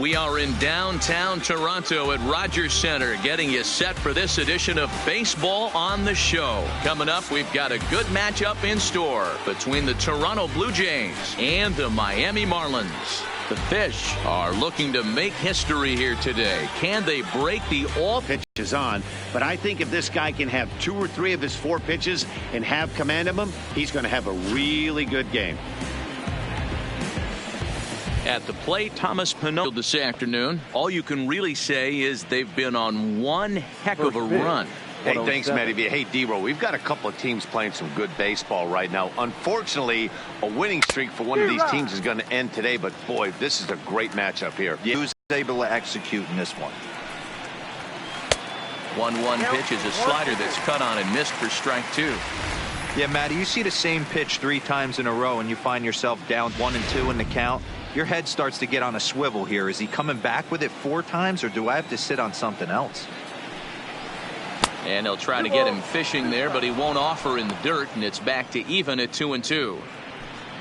We are in downtown Toronto at Rogers Centre, getting you set for this edition of Baseball on the Show. Coming up, we've got a good matchup in store between the Toronto Blue Jays and the Miami Marlins. The Fish are looking to make history here today. Can they break the all pitches on? But I think if this guy can have 2 or 3 of his 4 pitches and have command of them, he's going to have a really good game. At the plate, Thomas Pannone this afternoon. All you can really say is they've been on one heck of a run. Hey, thanks, Mlb. Hey, D-Row, we've got a couple of teams playing some good baseball right now. Unfortunately, a winning streak for one of these teams is going to end today, but boy, this is a great matchup here. Who's able to execute in this one? 1-1 pitch is a slider that's cut on and missed for strike 2. Yeah, Matty, you see the same pitch 3 times in a row and you find yourself down 1 and 2 in the count. Your head starts to get on a swivel here. Is he coming back with it 4 times, or do I have to sit on something else? And they'll try to get him fishing there, but he won't offer in the dirt, and it's back to even at 2-2.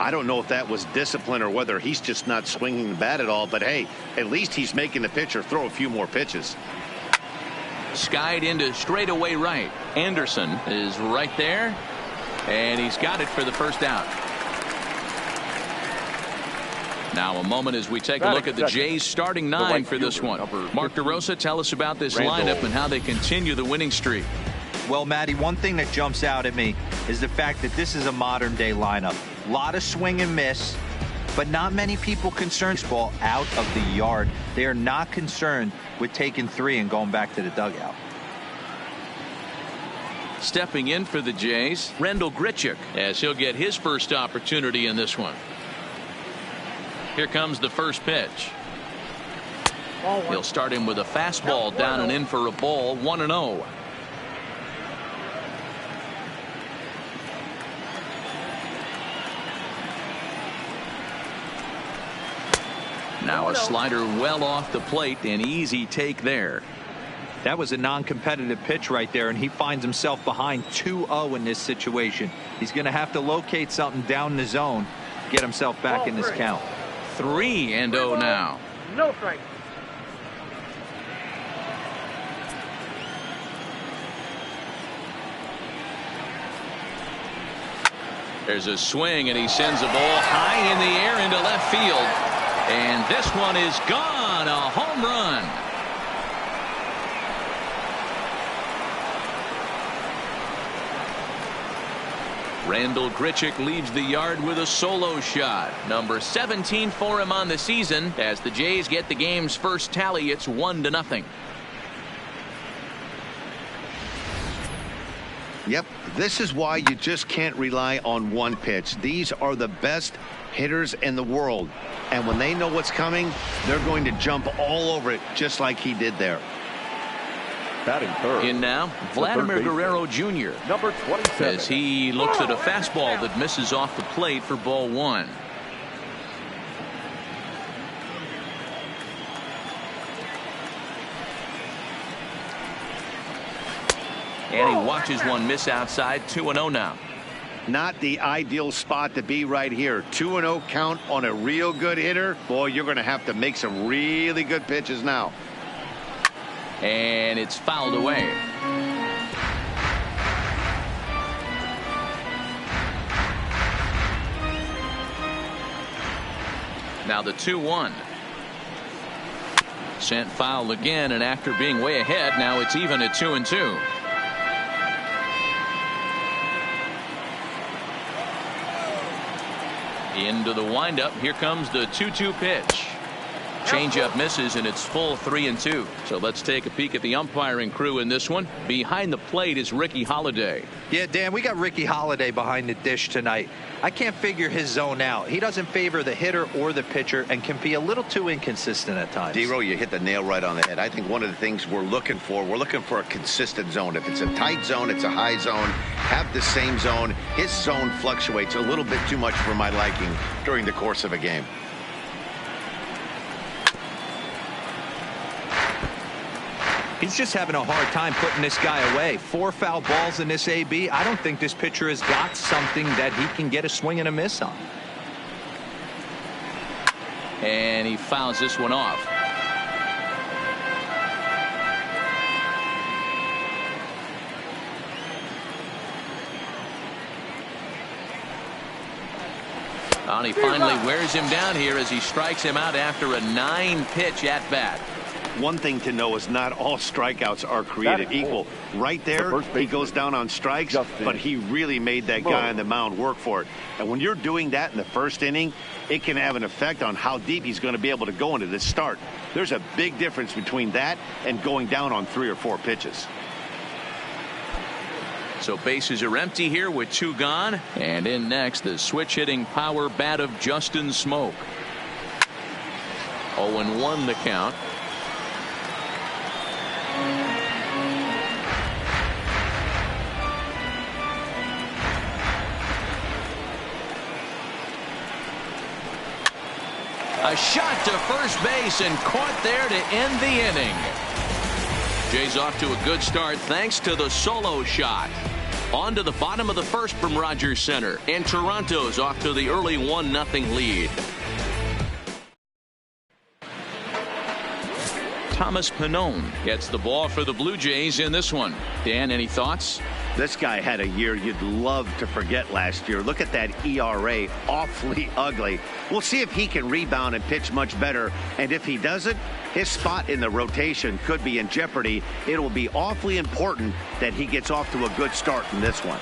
I don't know if that was discipline or whether he's just not swinging the bat at all, but hey, at least he's making the pitcher throw a few more pitches. Skied into straightaway right. Anderson is right there, and he's got it for the first out. Now a moment as we take a look at the Jays starting 9 for this one. Mark DeRosa, tell us about this lineup and how they continue the winning streak. Well, Matty, one thing that jumps out at me is the fact that this is a modern day lineup. A lot of swing and miss, but not many people concerned with ball out of the yard. They are not concerned with taking 3 and going back to the dugout. Stepping in for the Jays, Rendell Grichuk, as he'll get his first opportunity in this one. Here comes the first pitch. He'll start him with a fastball down and in for a ball. 1-0. Now a slider well off the plate. An easy take there. That was a non-competitive pitch right there, and he finds himself behind 2-0 in this situation. He's going to have to locate something down the zone, get himself back in this count. 3-0 now. No strike. There's a swing, and he sends a ball high in the air into left field. And this one is gone. A home run. Rendell Grichuk leaves the yard with a solo shot. Number 17 for him on the season. As the Jays get the game's first tally, it's 1-0. Yep, this is why you just can't rely on one pitch. These are the best hitters in the world. And when they know what's coming, they're going to jump all over it, just like he did there. Batting third. In now, Vladimir Guerrero Jr. Number 27. As he looks at a fastball that misses off the plate for ball 1. And he watches one miss outside. 2-0 now. Not the ideal spot to be right here. 2-0 count on a real good hitter. Boy, you're going to have to make some really good pitches now. And it's fouled away. Now the 2-1. Sent foul again, and after being way ahead, now it's even at 2-2. Into the windup. Here comes the 2-2 pitch. Changeup misses, and it's full 3-2. So let's take a peek at the umpiring crew in this one. Behind the plate is Ricky Holiday. Yeah, Dan, we got Ricky Holiday behind the dish tonight. I can't figure his zone out. He doesn't favor the hitter or the pitcher and can be a little too inconsistent at times. D-Row, you hit the nail right on the head. I think one of the things we're looking for a consistent zone. If it's a tight zone, it's a high zone. Have the same zone. His zone fluctuates a little bit too much for my liking during the course of a game. He's just having a hard time putting this guy away. 4 foul balls in this AB. I don't think this pitcher has got something that he can get a swing and a miss on. And he fouls this one off. And he finally wears him down here as he strikes him out after a 9-pitch at bat. One thing to know is not all strikeouts are created equal. Right there, he goes down on strikes, but he really made that guy on the mound work for it. And when you're doing that in the first inning, it can have an effect on how deep he's going to be able to go into this start. There's a big difference between that and going down on 3 or 4 pitches. So bases are empty here with 2 gone. And in next, the switch-hitting power bat of Justin Smoak. 0-1 the count. A shot to first base and caught there to end the inning. Jay's off to a good start thanks to the solo shot. On to the bottom of the first from Rogers Center, and Toronto's off to the early 1-0 lead. Thomas Pannone gets the ball for the Blue Jays in this one. Dan, any thoughts? This guy had a year you'd love to forget last year. Look at that ERA, awfully ugly. We'll see if he can rebound and pitch much better. And if he doesn't, his spot in the rotation could be in jeopardy. It will be awfully important that he gets off to a good start in this one.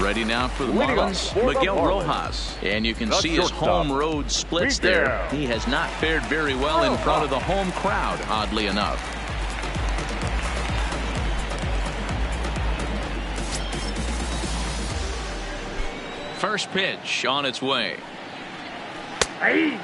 Ready now for the Marlins, Miguel Rojas. And you can see his home road splits there. He has not fared very well in front of the home crowd, oddly enough. First pitch on its way.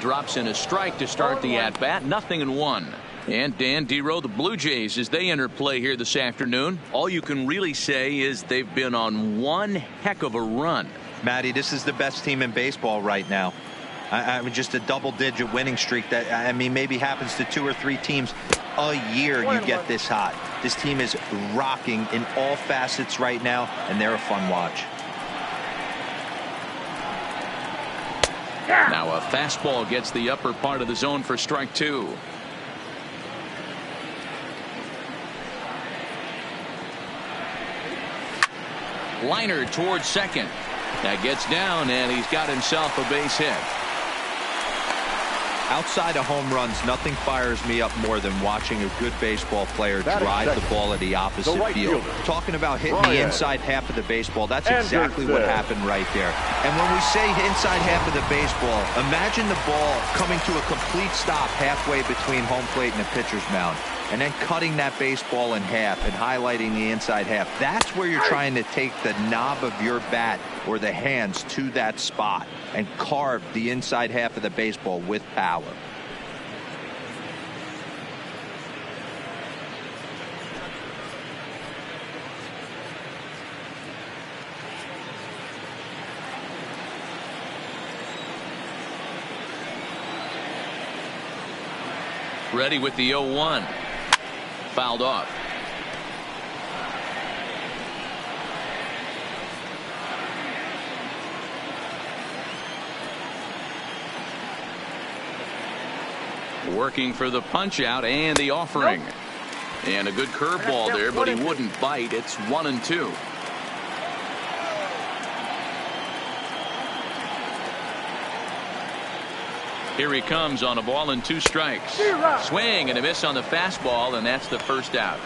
Drops in a strike to start the at-bat. 0-1. And Dan Dero, the Blue Jays, as they enter play here this afternoon, all you can really say is they've been on one heck of a run. Matty, this is the best team in baseball right now. I mean, just a double-digit winning streak that, I mean, maybe happens to 2 or 3 teams a year. You get this hot. This team is rocking in all facets right now, and they're a fun watch. Now a fastball gets the upper part of the zone for strike 2. Liner towards second. That gets down, and he's got himself a base hit. Outside of home runs, nothing fires me up more than watching a good baseball player drive the ball at the opposite field. Talking about hitting the inside half of the baseball, that's exactly what happened right there. And when we say inside half of the baseball, imagine the ball coming to a complete stop halfway between home plate and the pitcher's mound, and then cutting that baseball in half and highlighting the inside half. That's where you're trying to take the knob of your bat or the hands to that spot and carve the inside half of the baseball with power. Ready with the 0-1. Fouled off. Working for the punch out and the offering. And a good curveball there, but he wouldn't bite. It's 1-2. Here he comes on a ball and 2 strikes. Swing and a miss on the fastball, and that's the first out.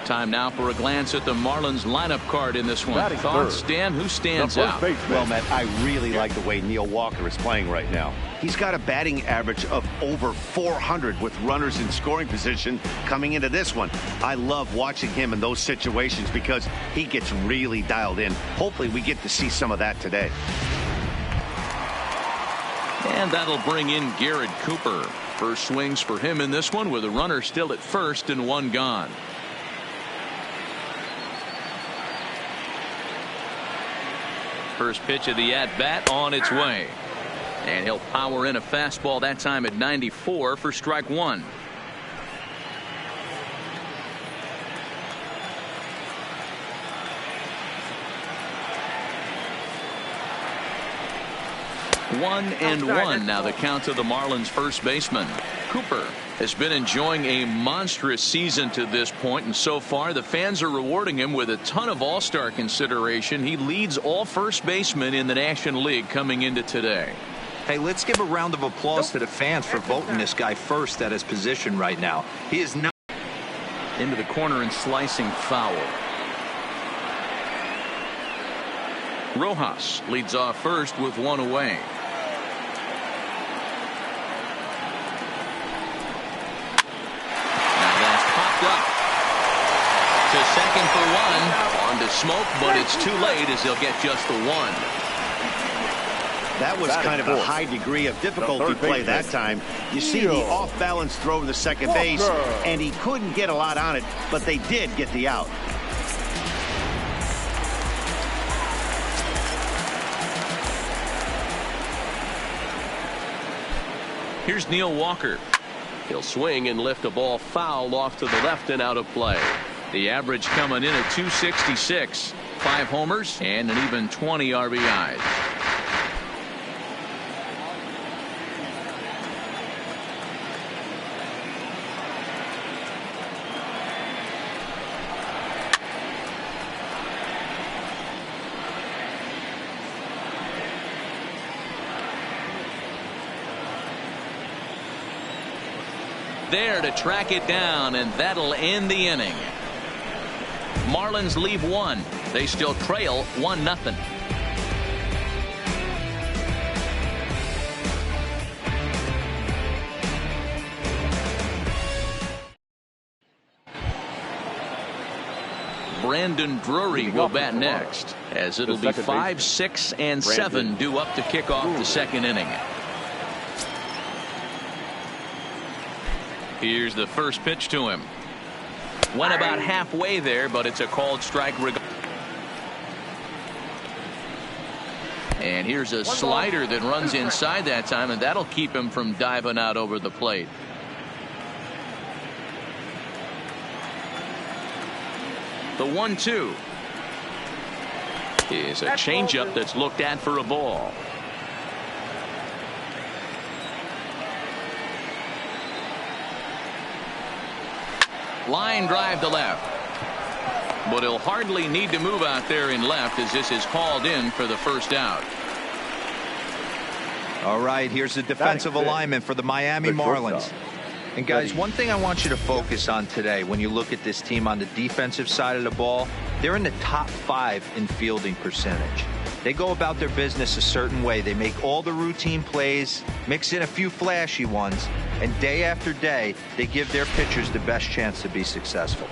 Time now for a glance at the Marlins lineup card in this one. Thoughts, Dan? Who stands out? Well, Matt, I really like the way Neil Walker is playing right now. He's got a batting average of over 400 with runners in scoring position coming into this one. I love watching him in those situations because he gets really dialed in. Hopefully we get to see some of that today. And that'll bring in Garrett Cooper. First swings for him in this one with a runner still at first and 1 gone. First pitch of the at-bat on its way. And he'll power in a fastball that time at 94 for strike 1. One and one now the count to the Marlins first baseman. Cooper has been enjoying a monstrous season to this point, and so far the fans are rewarding him with a ton of all-star consideration. He leads all first basemen in the National League coming into today. Hey, let's give a round of applause to the fans for voting this guy first at his position right now. He is not into the corner and slicing foul. Rojas leads off first with one away. Now that's popped up to second for one. On to Smoke, but it's too late as he'll get just the one. That was kind of a high degree of difficulty play that time. You see the off-balance throw to the second base, and he couldn't get a lot on it, but they did get the out. Here's Neil Walker. He'll swing and lift a ball foul off to the left and out of play. The average coming in at 266. 5 homers and an even 20 RBIs. There to track it down, and that'll end the inning. Marlins leave one. They still trail 1-0. Brandon Drury will bat next, as it'll be 5, 6, and 7 due up to kick off the second inning. Here's the first pitch to him. Went about halfway there, but it's a called strike. And here's a slider that runs inside that time, and that'll keep him from diving out over the plate. The 1-2 is a changeup that's looked at for a ball. Line drive to left, but he'll hardly need to move out there in left as this is called in for the first out. All right, here's the defensive alignment for the Miami Marlins. And guys, one thing I want you to focus on today when you look at this team on the defensive side of the ball, they're in the top 5 in fielding percentage. They go about their business a certain way. They make all the routine plays, mix in a few flashy ones, and day after day, they give their pitchers the best chance to be successful.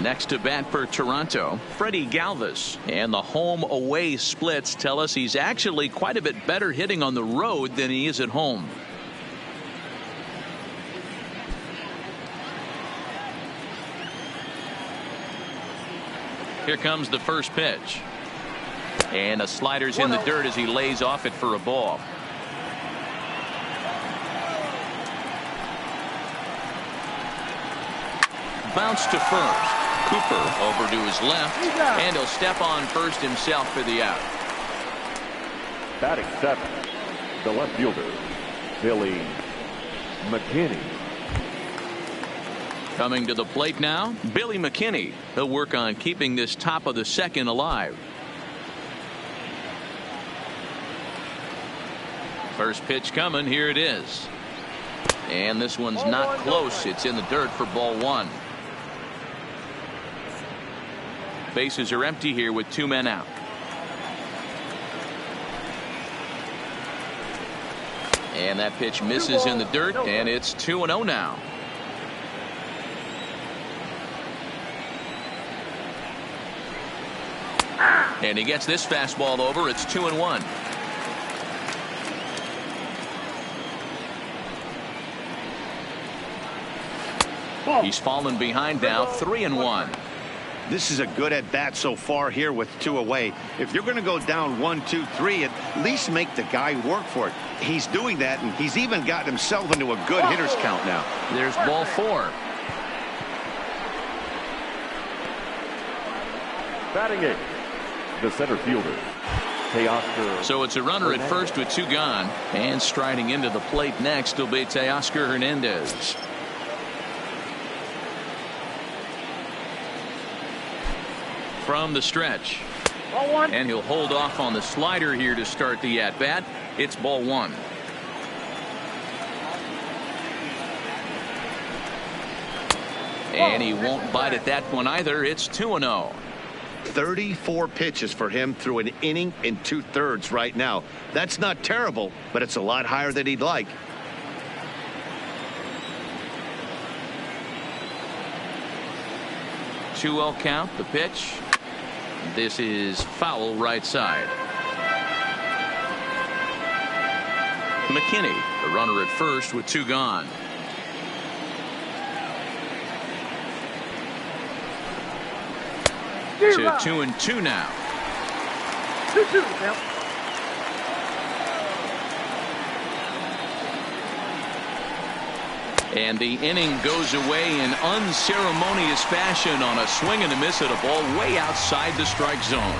Next to bat for Toronto, Freddie Galvis. And the home-away splits tell us he's actually quite a bit better hitting on the road than he is at home. Here comes the first pitch. And a slider's in the dirt as he lays off it for a ball. Bounce to first. Cooper over to his left, and he'll step on first himself for the out. Batting 7, the left fielder, Billy McKinney. Coming to the plate now, Billy McKinney. He'll work on keeping this top of the second alive. First pitch coming. Here it is. And this one's not close. It's in the dirt for ball 1. Bases are empty here with 2 men out. And that pitch misses in the dirt, and it's 2-0 now. And he gets this fastball over. It's 2-1. He's fallen behind now, 3-1. This is a good at bat so far here with 2 away. If you're going to go down 1, 2, 3, at least make the guy work for it. He's doing that, and he's even gotten himself into a good hitter's count now. There's ball 4. Batting 8, the center fielder, So it's a runner at first with 2 gone, and striding into the plate next will be Teoscar Hernandez. From the stretch, and he'll hold off on the slider here to start the at bat. It's ball 1. And he won't bite at that one either. It's 2-0. 34 pitches for him through an inning and 2/3 right now. That's not terrible, but it's a lot higher than he'd like. Two-0 count. The pitch. This is foul right side. McKinney, the runner at first with 2 gone. To 2-2 now. 2-2 now. And the inning goes away in unceremonious fashion on a swing and a miss at a ball way outside the strike zone.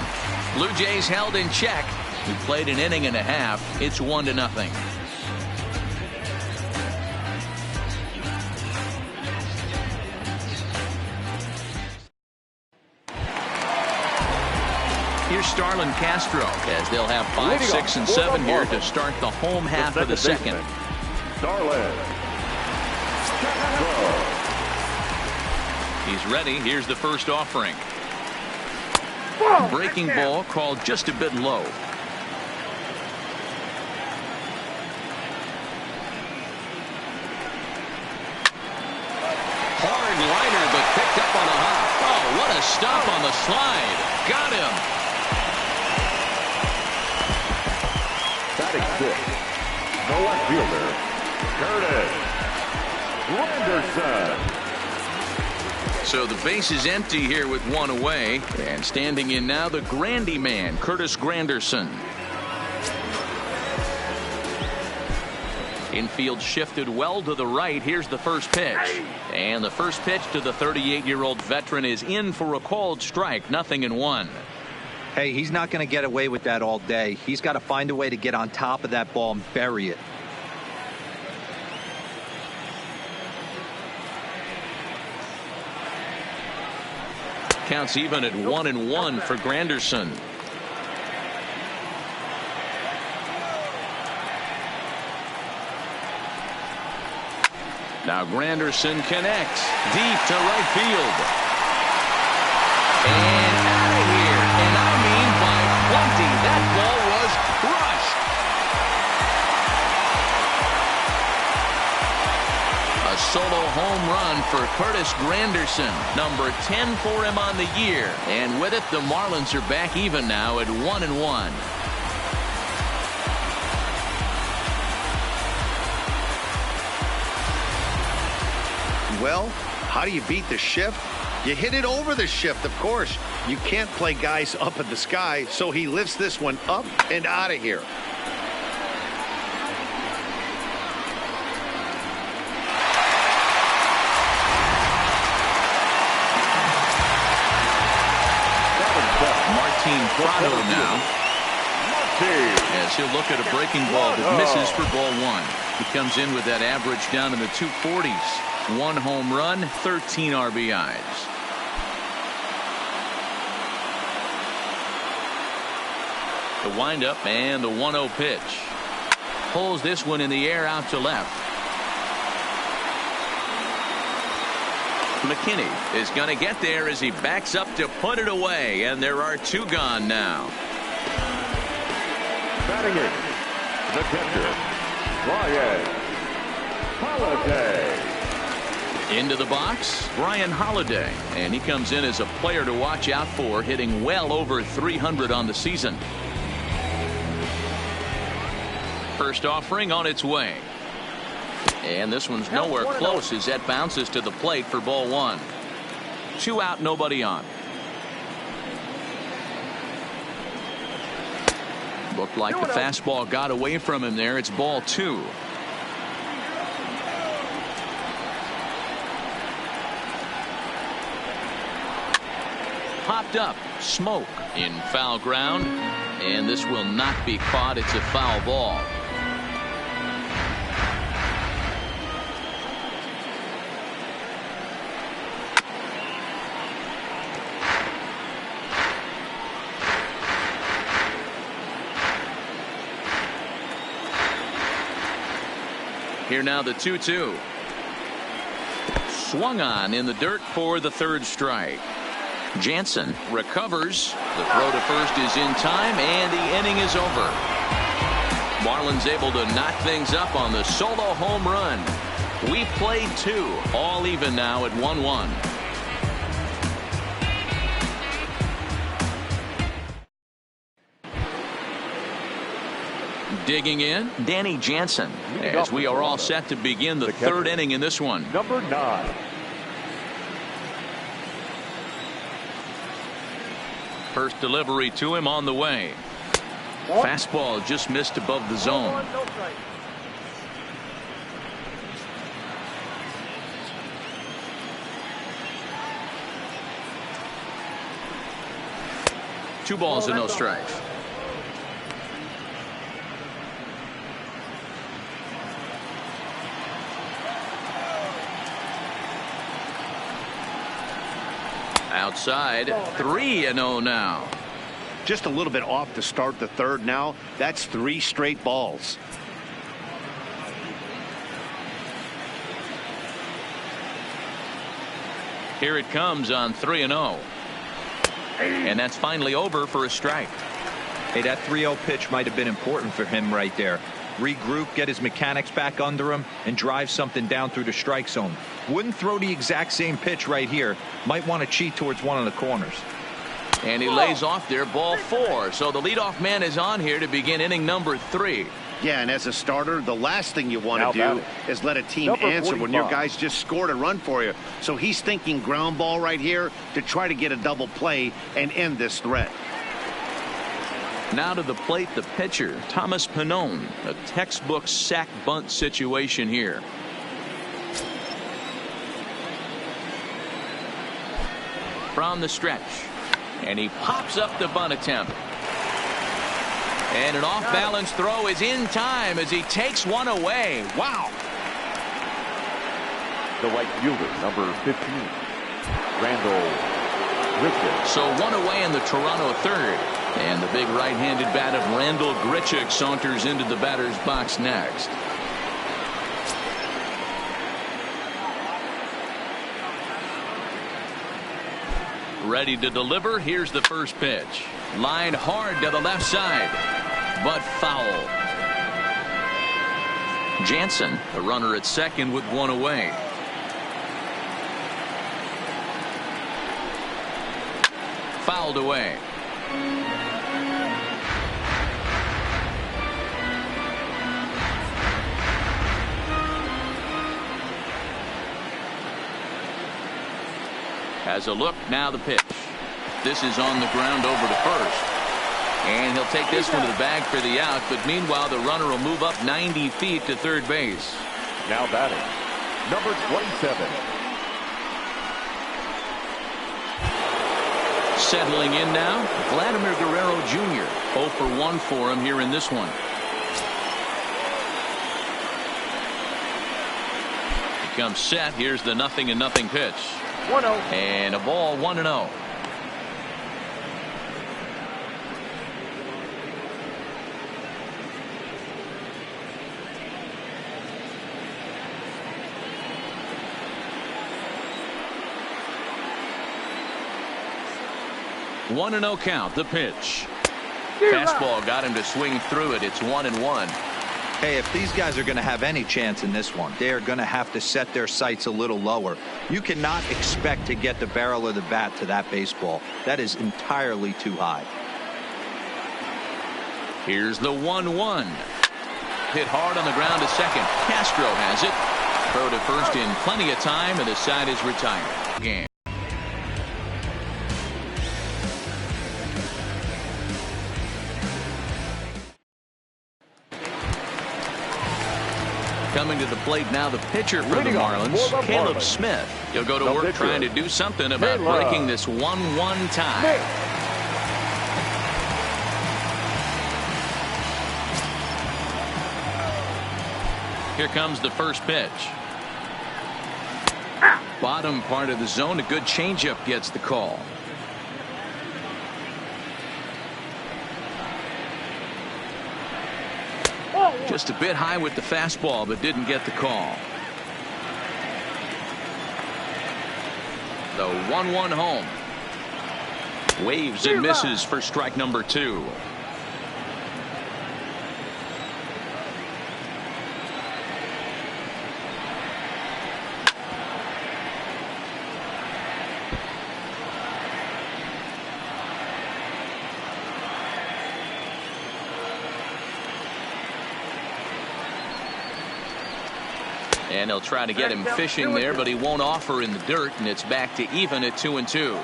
Blue Jays held in check. We played an inning and a half. It's 1-0. Here's Starlin Castro as they'll have 5, 6, and 7 here to start the home half of the second. Starlin. He's ready. Here's the first offering. Breaking ball called just a bit low. Hard liner, but picked up on a hop. Oh, what a stop on the slide. Got him. Batting 6, the left fielder, Curtis Granderson. So the base is empty here with 1 away, and standing in now the Grandy man, Curtis Granderson. Infield shifted well to the right. Here's the first pitch, and the first pitch to the 38-year-old veteran is in for a called strike. 0-1. Hey, he's not going to get away with that all day. He's got to find a way to get on top of that ball and bury it. Counts even at 1-1 for Granderson. Now Granderson connects deep to right field. And out of here. And I mean by plenty. That ball was crushed. A solo home run for Curtis Granderson. Number 10 for him on the year. And with it, the Marlins are back even now at 1-1. Well, how do you beat the shift? You hit it over the shift, of course. You can't play guys up in the sky, so he lifts this one up and out of here. Martin Prado now. As he'll look at a breaking ball that misses for ball 1. He comes in with that average down in the 240s. 1 home run, 13 RBIs. The windup and the 1-0 pitch. Pulls this one in the air out to left. McKinney is going to get there as he backs up to put it away, and there are 2 gone now. Batting it, the catcher, Brian Holiday. Into the box, Brian Holiday, and he comes in as a player to watch out for, hitting well over 300 on the season. First offering on its way. And this one's nowhere close as that bounces to the plate for ball 1. 2 out, nobody on. Looked like the fastball got away from him there. It's ball 2. popped up. Smoke in foul ground. And this will not be caught. It's a foul ball. Here now the 2-2. Swung on in the dirt for the third strike. Jansen recovers. The throw to first is in time, and the inning is over. Marlins able to knock things up on the solo home run. We played 2, all even now at 1-1. Digging in, Danny Jansen, as we are all set to begin the third inning in this one. Number 9. First delivery to him on the way. Fastball just missed above the zone. Two balls and no strikes. Outside, 3-0 now. Just a little bit off to start the third now. That's 3 straight balls. Here it comes on 3-0. And that's finally over for a strike. Hey, that 3-0 pitch might have been important for him right there. Regroup, get his mechanics back under him, and drive something down through the strike zone. Wouldn't throw the exact same pitch right here. Might want to cheat towards one of the corners. And he lays off there, ball 4. So the leadoff man is on here to begin inning number 3. Yeah, and as a starter, the last thing you want to do is let a team answer when your guys just scored a run for you. So he's thinking ground ball right here to try to get a double play and end this threat. Now to the plate, the pitcher, Thomas Pannone. A textbook sack bunt situation here. From the stretch. And he pops up the bunt attempt. And an off-balance throw is in time as he takes one away. Wow. The right fielder, number 15, Randall Grichuk. So one away in the Toronto third. And the big right-handed bat of Randall Grichuk saunters into the batter's box next. Ready to deliver. Here's the first pitch. Line hard to the left side, but foul. Jansen, the runner at second with one away. Fouled away. Has a look, now the pitch. This is on the ground over to first. And he'll take this one to the bag for the out, but meanwhile the runner will move up 90 feet to third base. Now batting, number 27. Settling in now, Vladimir Guerrero Jr. 0 for 1 for him here in this one. He comes set. Here's the 0-0 pitch. 1-0. And a ball, 1-0. One and 0 count. The pitch. Fastball got him to swing through it. It's 1-1. Hey, if these guys are going to have any chance in this one, they are going to have to set their sights a little lower. You cannot expect to get the barrel of the bat to that baseball. That is entirely too high. Here's the 1-1. Hit hard on the ground to second. Castro has it. Throw to first in plenty of time, and the side is retired. Game. coming to the plate now, the pitcher for the Marlins, Caleb Smith. He'll go to work trying to do something about breaking this 1-1 tie. Here comes the first pitch. Bottom part of the zone, a good changeup gets the call. Just a bit high with the fastball, but didn't get the call. The 1-1 home. Waves and misses for strike number 2. And he'll try to get him fishing there, but he won't offer in the dirt, and it's back to even at 2-2.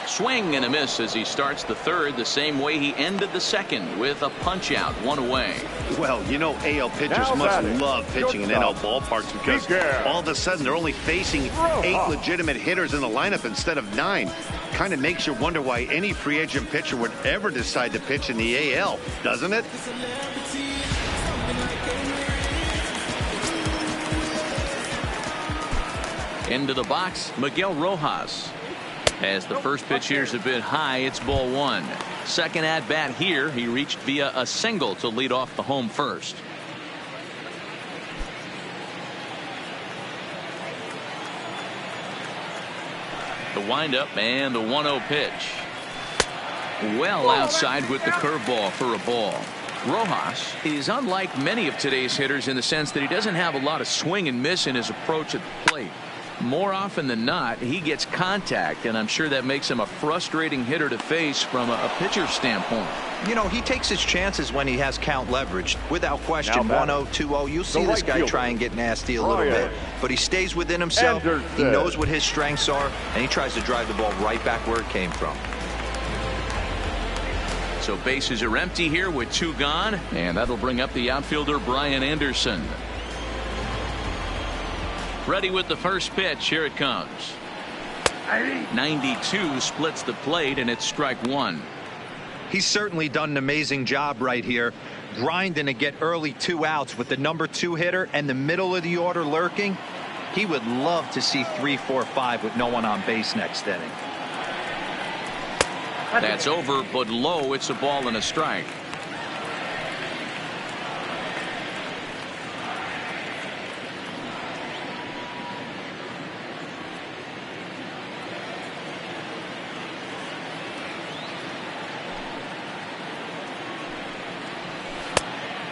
Swing and a miss as he starts the third, the same way he ended the second, with a punch out, 1 away. Well, you know, AL pitchers must love pitching in NL ballparks because all of a sudden they're only facing 8 legitimate hitters in the lineup instead of 9. Kind of makes you wonder why any free agent pitcher would ever decide to pitch in the AL, doesn't it? Into the box, Miguel Rojas. As the first pitch here's a bit high, it's ball 1. Second at bat here, he reached via a single to lead off the home first. The windup and the 1-0 pitch. Well outside with the curveball for a ball. Rojas is unlike many of today's hitters in the sense that he doesn't have a lot of swing and miss in his approach at the plate. More often than not, he gets contact, and I'm sure that makes him a frustrating hitter to face from a pitcher's standpoint. You know, he takes his chances when he has count leverage. Without question, 1-0, 2-0, you'll see this guy try and get nasty a little bit. But he stays within himself. He knows what his strengths are, and he tries to drive the ball right back where it came from. So bases are empty here with 2 gone, and that'll bring up the outfielder Brian Anderson. Ready with the first pitch. Here it comes. 92 splits the plate, and it's strike 1. He's certainly done an amazing job right here, grinding to get early 2 outs with the number 2 hitter and the middle of the order lurking. He would love to see 3, 4, 5 with no one on base next inning. That's over, but low. It's a ball and a strike.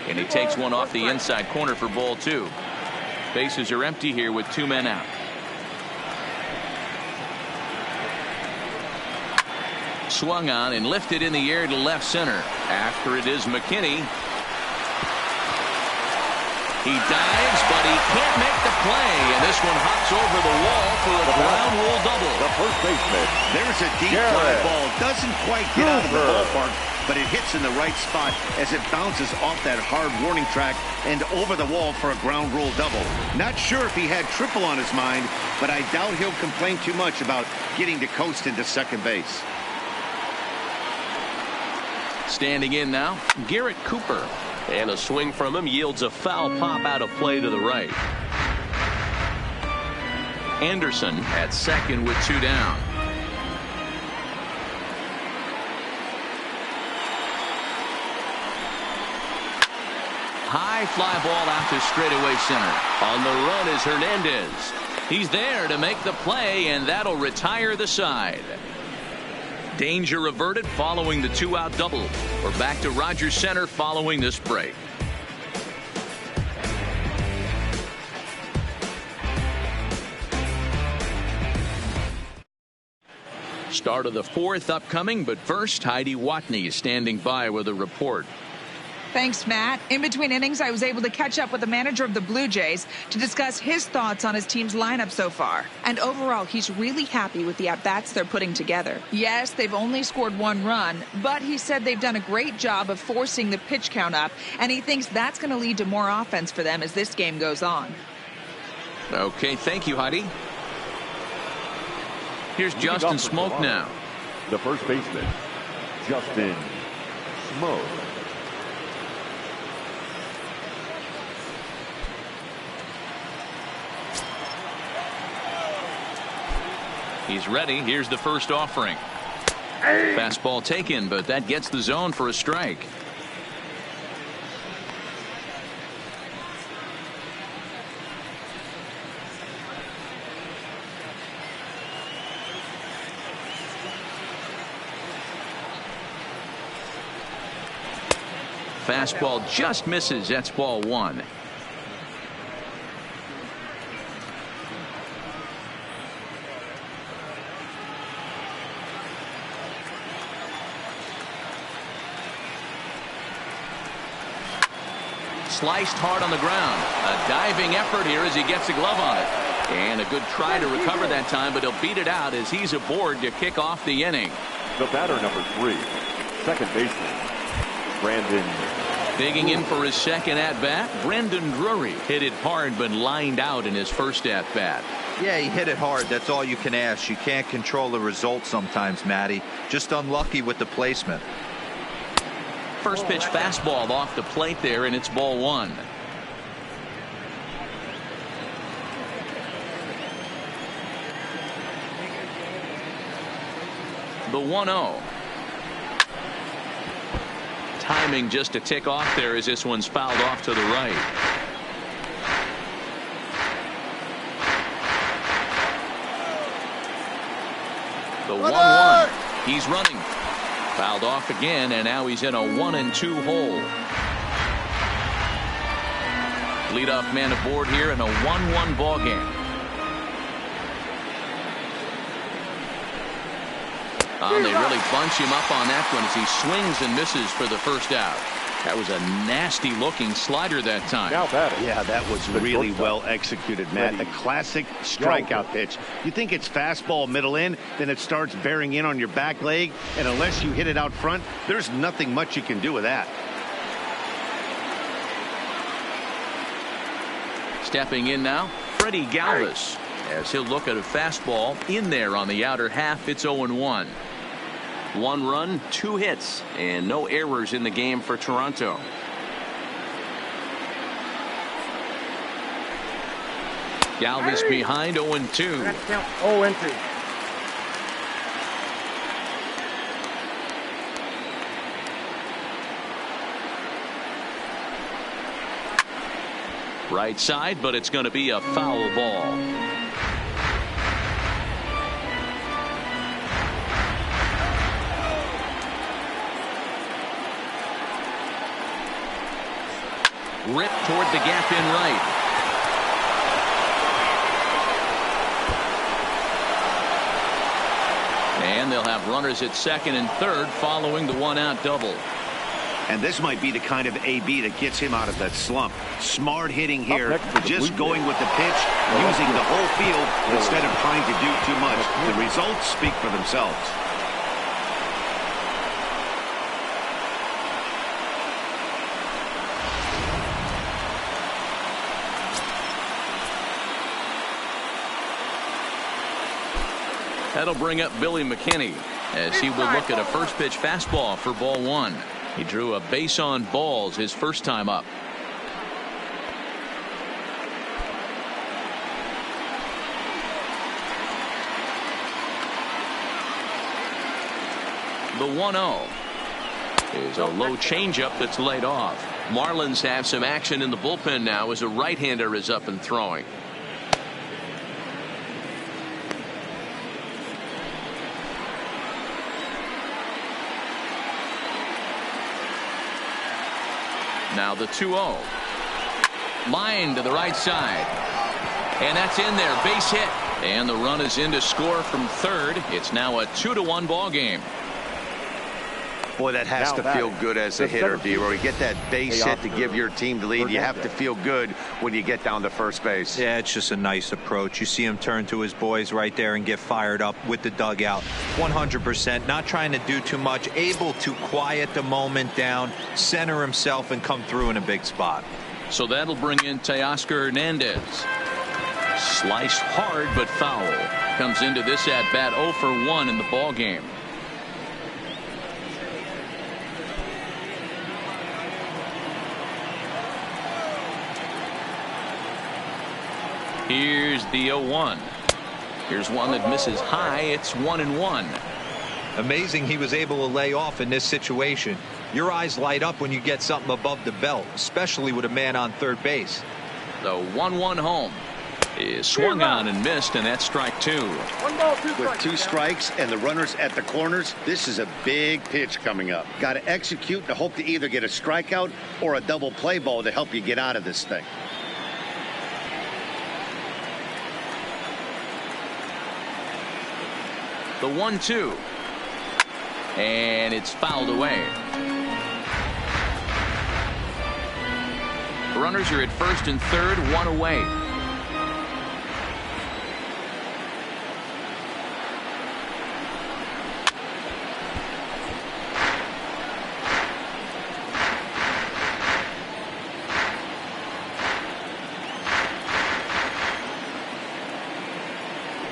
And he takes one off the inside corner for ball 2. Bases are empty here with 2 men out. Swung on and lifted in the air to left center. After it is McKinney. He dives, but he can't make the play, and this one hops over the wall for a ground rule double. The first baseman. There's a deep fly ball. Doesn't quite get out of the ballpark, but it hits in the right spot as it bounces off that hard warning track and over the wall for a ground rule double. Not sure if he had triple on his mind, but I doubt he'll complain too much about getting to coast into second base. Standing in now, Garrett Cooper. And a swing from him yields a foul pop out of play to the right. Anderson at second with 2 down. High fly ball out to straightaway center. On the run is Hernandez. He's there to make the play, and that'll retire the side. Danger averted following the 2-out double. We're back to Rogers Center following this break. Start of the 4th upcoming, but first Heidi Watney is standing by with a report. Thanks, Matt. In between innings, I was able to catch up with the manager of the Blue Jays to discuss his thoughts on his team's lineup so far. And overall, he's really happy with the at-bats they're putting together. Yes, they've only scored 1 run, but he said they've done a great job of forcing the pitch count up, and he thinks that's going to lead to more offense for them as this game goes on. Okay, thank you, Heidi. Here's Justin Smoke now. The first baseman, Justin Smoke. He's ready. Here's the first offering. Fastball taken, but that gets the zone for a strike. Fastball just misses. That's ball 1. Sliced hard on the ground. A diving effort here as he gets a glove on it. And a good try to recover that time, but he'll beat it out as he's aboard to kick off the inning. The batter, number 3, second baseman, Brandon. Digging in for his second at-bat, Brandon Drury hit it hard but lined out in his first at-bat. Yeah, he hit it hard. That's all you can ask. You can't control the result sometimes, Matty. Just unlucky with the placement. First pitch fastball off the plate there, and it's ball 1. The 1-0. Timing just a tick off there as this one's fouled off to the right. The 1-1. He's running. Fouled off again, and now he's in a 1-2 hole. Leadoff man aboard here in a 1-1 ball game. They really bunch him up on that one as he swings and misses for the first out. That was a nasty looking slider that time. Now batting. Yeah, that was really well executed, Matt. A classic strikeout pitch. You think it's fastball middle in, then it starts bearing in on your back leg, and unless you hit it out front, there's nothing much you can do with that. Stepping in now, Freddie Galvis, as he'll look at a fastball in there on the outer half. It's 0-1. 1 run, 2 hits, and no errors in the game for Toronto. Galvis behind, 0-2. That's count 0-2. Right side, but it's going to be a foul ball. Ripped toward the gap in right. And they'll have runners at second and third following the 1-out double. And this might be the kind of AB that gets him out of that slump. Smart hitting here, just going with the pitch, using the whole field instead of trying to do too much. The results speak for themselves. That'll bring up Billy McKinney as he will look at a first pitch fastball for ball 1. He drew a base on balls his first time up. The 1-0 is a low changeup that's laid off. Marlins have some action in the bullpen now as a right-hander is up and throwing. Now the 2-0. Line to the right side. And that's in there. Base hit. And the run is in to score from third. It's now a 2-1 ball game. Boy, that has to feel good as a hitter, D-Roy. You get that base hit to give your team the lead. You have to feel good when you get down to first base. Yeah, it's just a nice approach. You see him turn to his boys right there and get fired up with the dugout. 100%, not trying to do too much, able to quiet the moment down, center himself, and come through in a big spot. So that'll bring in Teoscar Hernandez. Sliced hard but foul. Comes into this at bat 0 for 1 in the ball game. Here's the 0-1. Here's one that misses high. It's 1-1. Amazing he was able to lay off in this situation. Your eyes light up when you get something above the belt, especially with a man on third base. The 1-1 home is swung on and missed, and that's strike 2. 1 ball, 2 strikes. With 2 strikes and the runners at the corners, this is a big pitch coming up. Got to execute to hope to either get a strikeout or a double play ball to help you get out of this thing. The 1-2. And it's fouled away. Runners are at first and third, 1 away.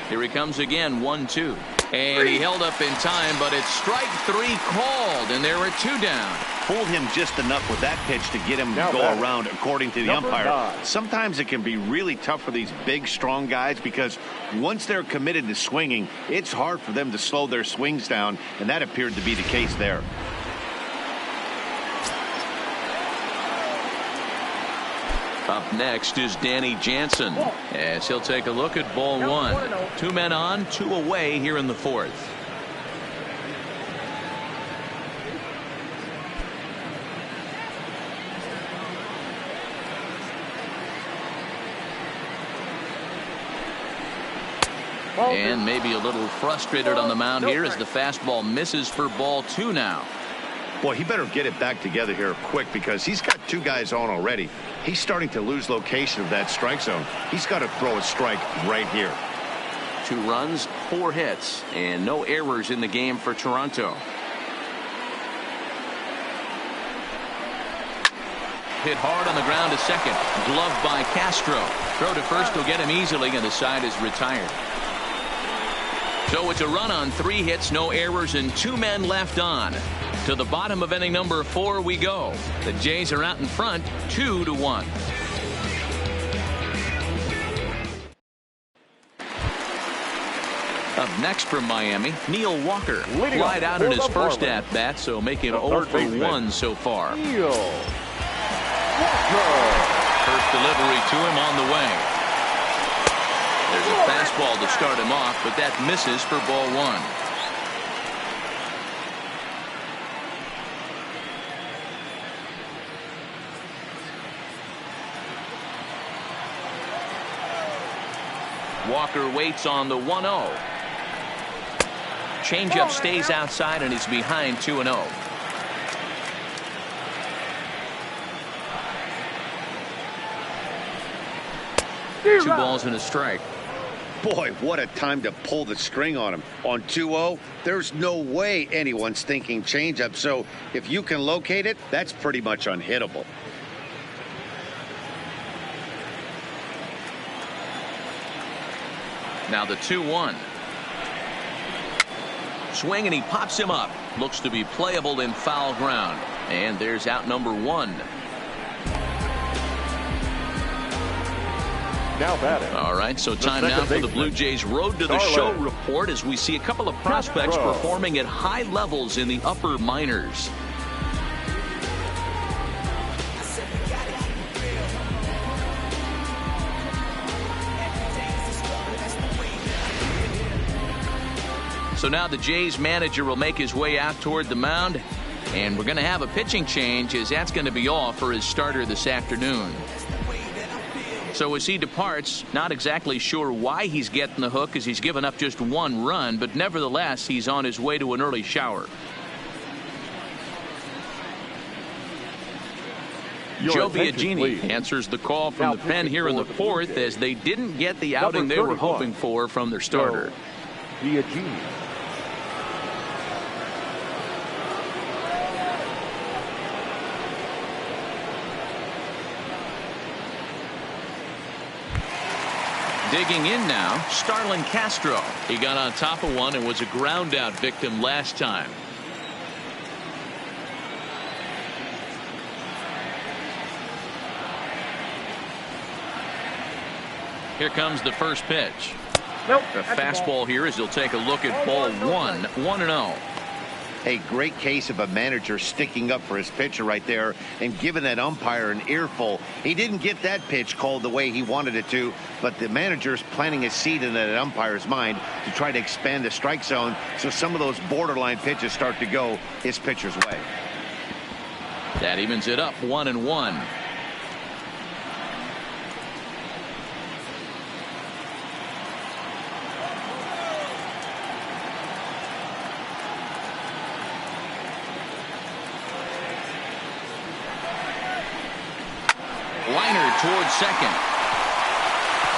Here he comes again, 1-2. And he held up in time, but it's strike 3 called, and there are 2 down. Fooled him just enough with that pitch to get him to go around, according to the umpire. Sometimes it can be really tough for these big, strong guys because once they're committed to swinging, it's hard for them to slow their swings down, and that appeared to be the case there. Up next is Danny Jansen as he'll take a look at ball 1. 2 men on, 2 away here in the 4th. And maybe a little frustrated on the mound here as the fastball misses for ball 2 now. Boy, he better get it back together here quick because he's got 2 guys on already. He's starting to lose location of that strike zone. He's got to throw a strike right here. 2 runs, 4 hits, and no errors in the game for Toronto. Hit hard on the ground to second. Gloved by Castro. Throw to first will get him easily, and the side is retired. So it's a run on 3 hits, no errors, and 2 men left on. To the bottom of inning number 4 we go. The Jays are out in front, 2-1. Up next from Miami, Neil Walker. Flied out in his first at-bat, so make him 0 for 1 so far. Neil Walker. First delivery to him on the way. There's a fastball to start him off, but that misses for ball 1. Walker waits on the 1-0. Changeup stays outside, and he's behind 2-0. Two balls and a strike. Boy, what a time to pull the string on him. On 2-0, there's no way anyone's thinking changeup. So if you can locate it, that's pretty much unhittable. Now the 2-1. Swing, and he pops him up. Looks to be playable in foul ground. And there's out number 1. Now batting. All right, so time now for the Blue Jays Road to the Show report as we see a couple of prospects performing at high levels in the upper minors. So now the Jays manager will make his way out toward the mound, and we're going to have a pitching change as that's going to be all for his starter this afternoon. So as he departs, not exactly sure why he's getting the hook as he's given up just 1 run, but nevertheless he's on his way to an early shower. Joe Biagini answers the call from the pen here in the fourth as they didn't get the outing they were hoping for from their starter. Biagini. Digging in now, Starlin Castro. He got on top of one and was a ground out victim last time. Here comes the first pitch. Nope. A fastball here as he'll take a look at ball one, 1-0. A great case of a manager sticking up for his pitcher right there and giving that umpire an earful. He didn't get that pitch called the way he wanted it to, but the manager's planting a seed in that umpire's mind to try to expand the strike zone so some of those borderline pitches start to go his pitcher's way. That evens it up 1-1. Liner towards second.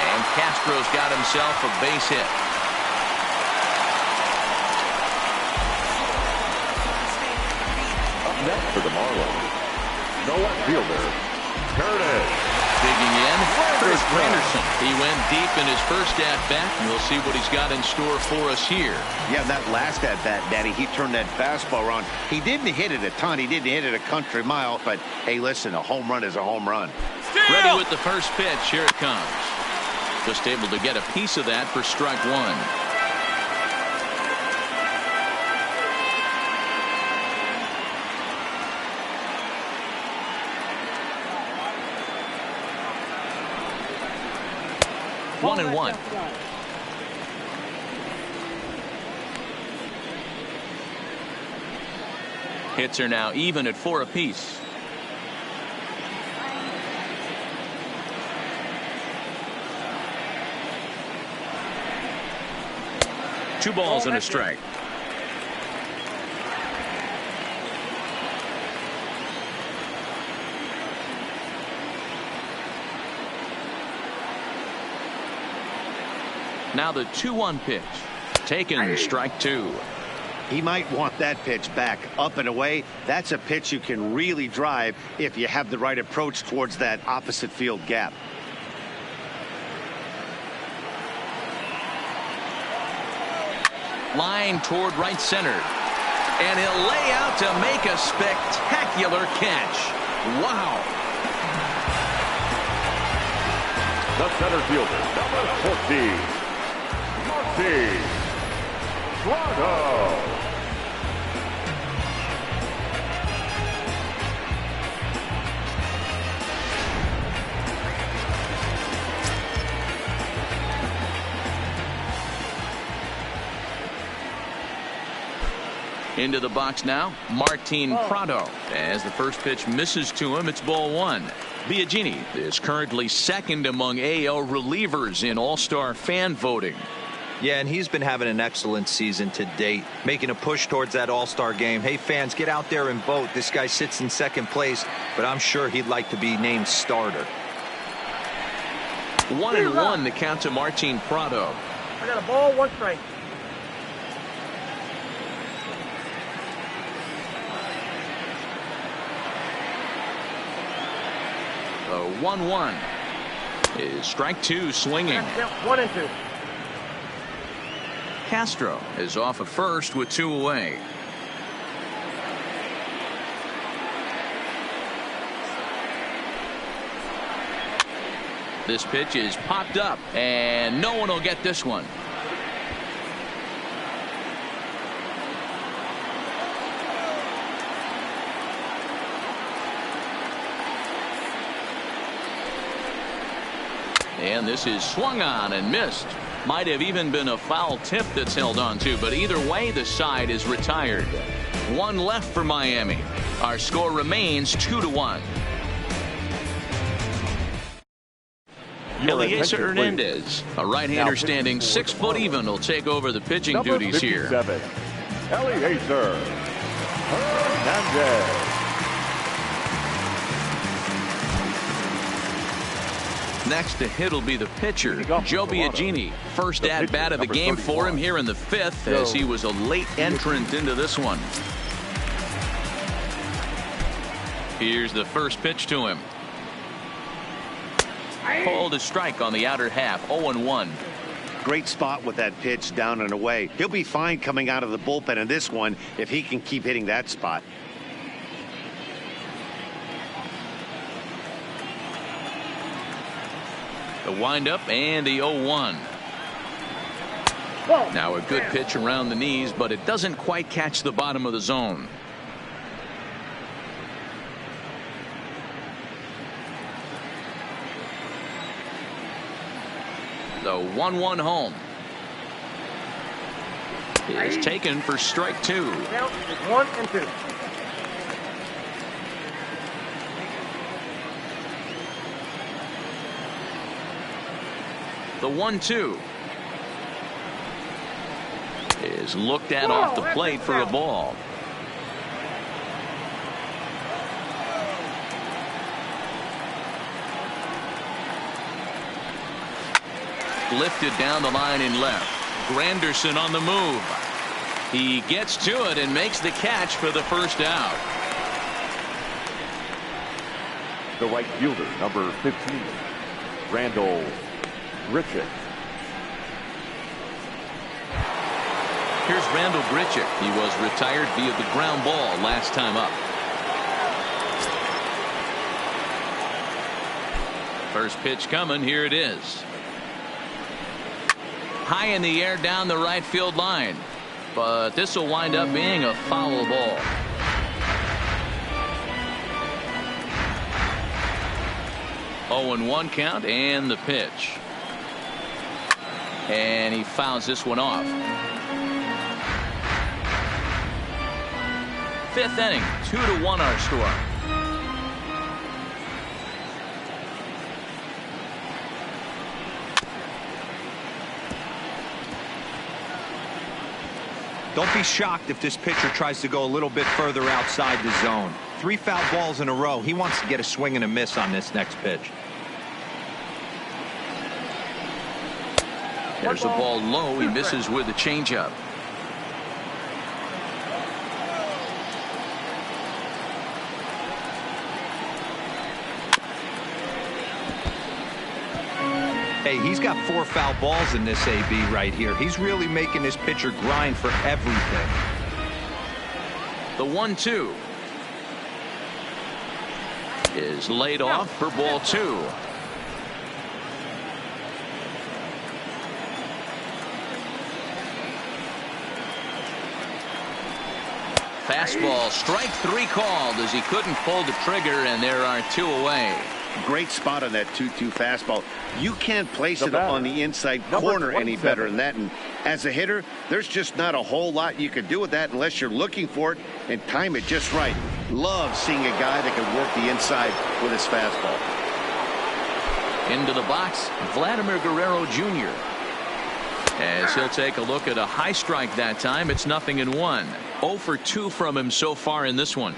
And Castro's got himself a base hit. Up next for the Marlins, no left fielder, Curtis. Digging in, Chris Granderson. He went deep in his first at-bat, and we'll see what he's got in store for us here. Yeah, that last at-bat, Daddy, he turned that fastball around. He didn't hit it a ton. He didn't hit it a country mile, but, hey, listen, a home run is a home run. Ready with the first pitch. Here it comes. Just able to get a piece of that for strike one. One and one. Hits are now even at 4 apiece. Two balls and a strike. Now the 2-1 pitch. Taken, strike two. He might want that pitch back, up and away. That's a pitch you can really drive if you have the right approach towards that opposite field gap. Line toward right center. And he'll lay out to make a spectacular catch. Wow. The center fielder, number 14, Marty Toronto. Into the box now, Martin Prado. As the first pitch misses to him, it's ball one. Biagini is currently second among AL relievers in All-Star fan voting. Yeah, and he's been having an excellent season to date, making a push towards that All-Star game. Hey, fans, get out there and vote. This guy sits in second place, but I'm sure he'd like to be named starter. 1-1 the count to Martin Prado. I got a ball, 1 strike. The 1-1 is strike two swinging. 1 and 2. Castro is off at first with 2 away. This pitch is popped up, and no one will get this one. And this is swung on and missed. Might have even been a foul tip that's held on to, but either way, the side is retired. 1 left for Miami. Our score remains 2-1. Eliezer Hernandez, a right-hander standing 6 foot even, will take over the pitching duties here. Eliezer Hernandez. Next to hit will be the pitcher, Joe Biagini. First at-bat of the game for him here in the 5th, as he was a late entrant into this one. Here's the first pitch to him. Pulled a strike on the outer half, 0-1. Great spot with that pitch down and away. He'll be fine coming out of the bullpen in this one if he can keep hitting that spot. The windup and the 0-1. Now a good pitch around the knees, but it doesn't quite catch the bottom of the zone. The 1-1 home is taken for strike 2. Count is 1 and 2. The 1-2 is looked at off the plate for a ball. Lifted down the line in left. Granderson on the move. He gets to it and makes the catch for the first out. The right fielder, number 15, Randall Grichuk. Here's Randall Grichuk. He was retired via the ground ball last time up. First pitch coming. Here it is. High in the air down the right field line. But this will wind up being a foul ball. Oh, and 1 count and the pitch. And he fouls this one off. 5th inning, 2-1 our score. Don't be shocked if this pitcher tries to go a little bit further outside the zone. 3 foul balls in a row. He wants to get a swing and a miss on this next pitch. There's a ball low. He misses with a changeup. Hey, he's got 4 foul balls in this AB right here. He's really making this pitcher grind for everything. The 1-2 is laid off for ball 2. Fastball, strike 3 called as he couldn't pull the trigger, and there are 2 away. Great spot on that 2-2 fastball. You can't place it on the inside corner any better than that. And as a hitter, there's just not a whole lot you can do with that unless you're looking for it and time it just right. Love seeing a guy that can work the inside with his fastball. Into the box, Vladimir Guerrero Jr. As he'll take a look at a high strike that time. It's 0-1. 0 for 2 from him so far in this one.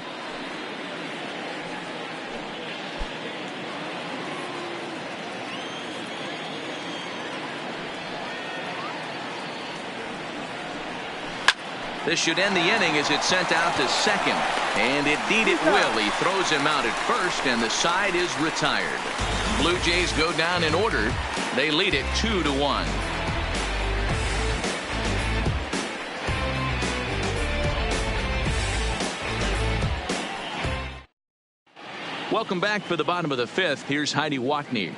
This should end the inning as it's sent out to second. And indeed it will. He throws him out at first, and the side is retired. Blue Jays go down in order. They lead it 2-1. Welcome back for the bottom of the 5th. Here's Heidi Watney.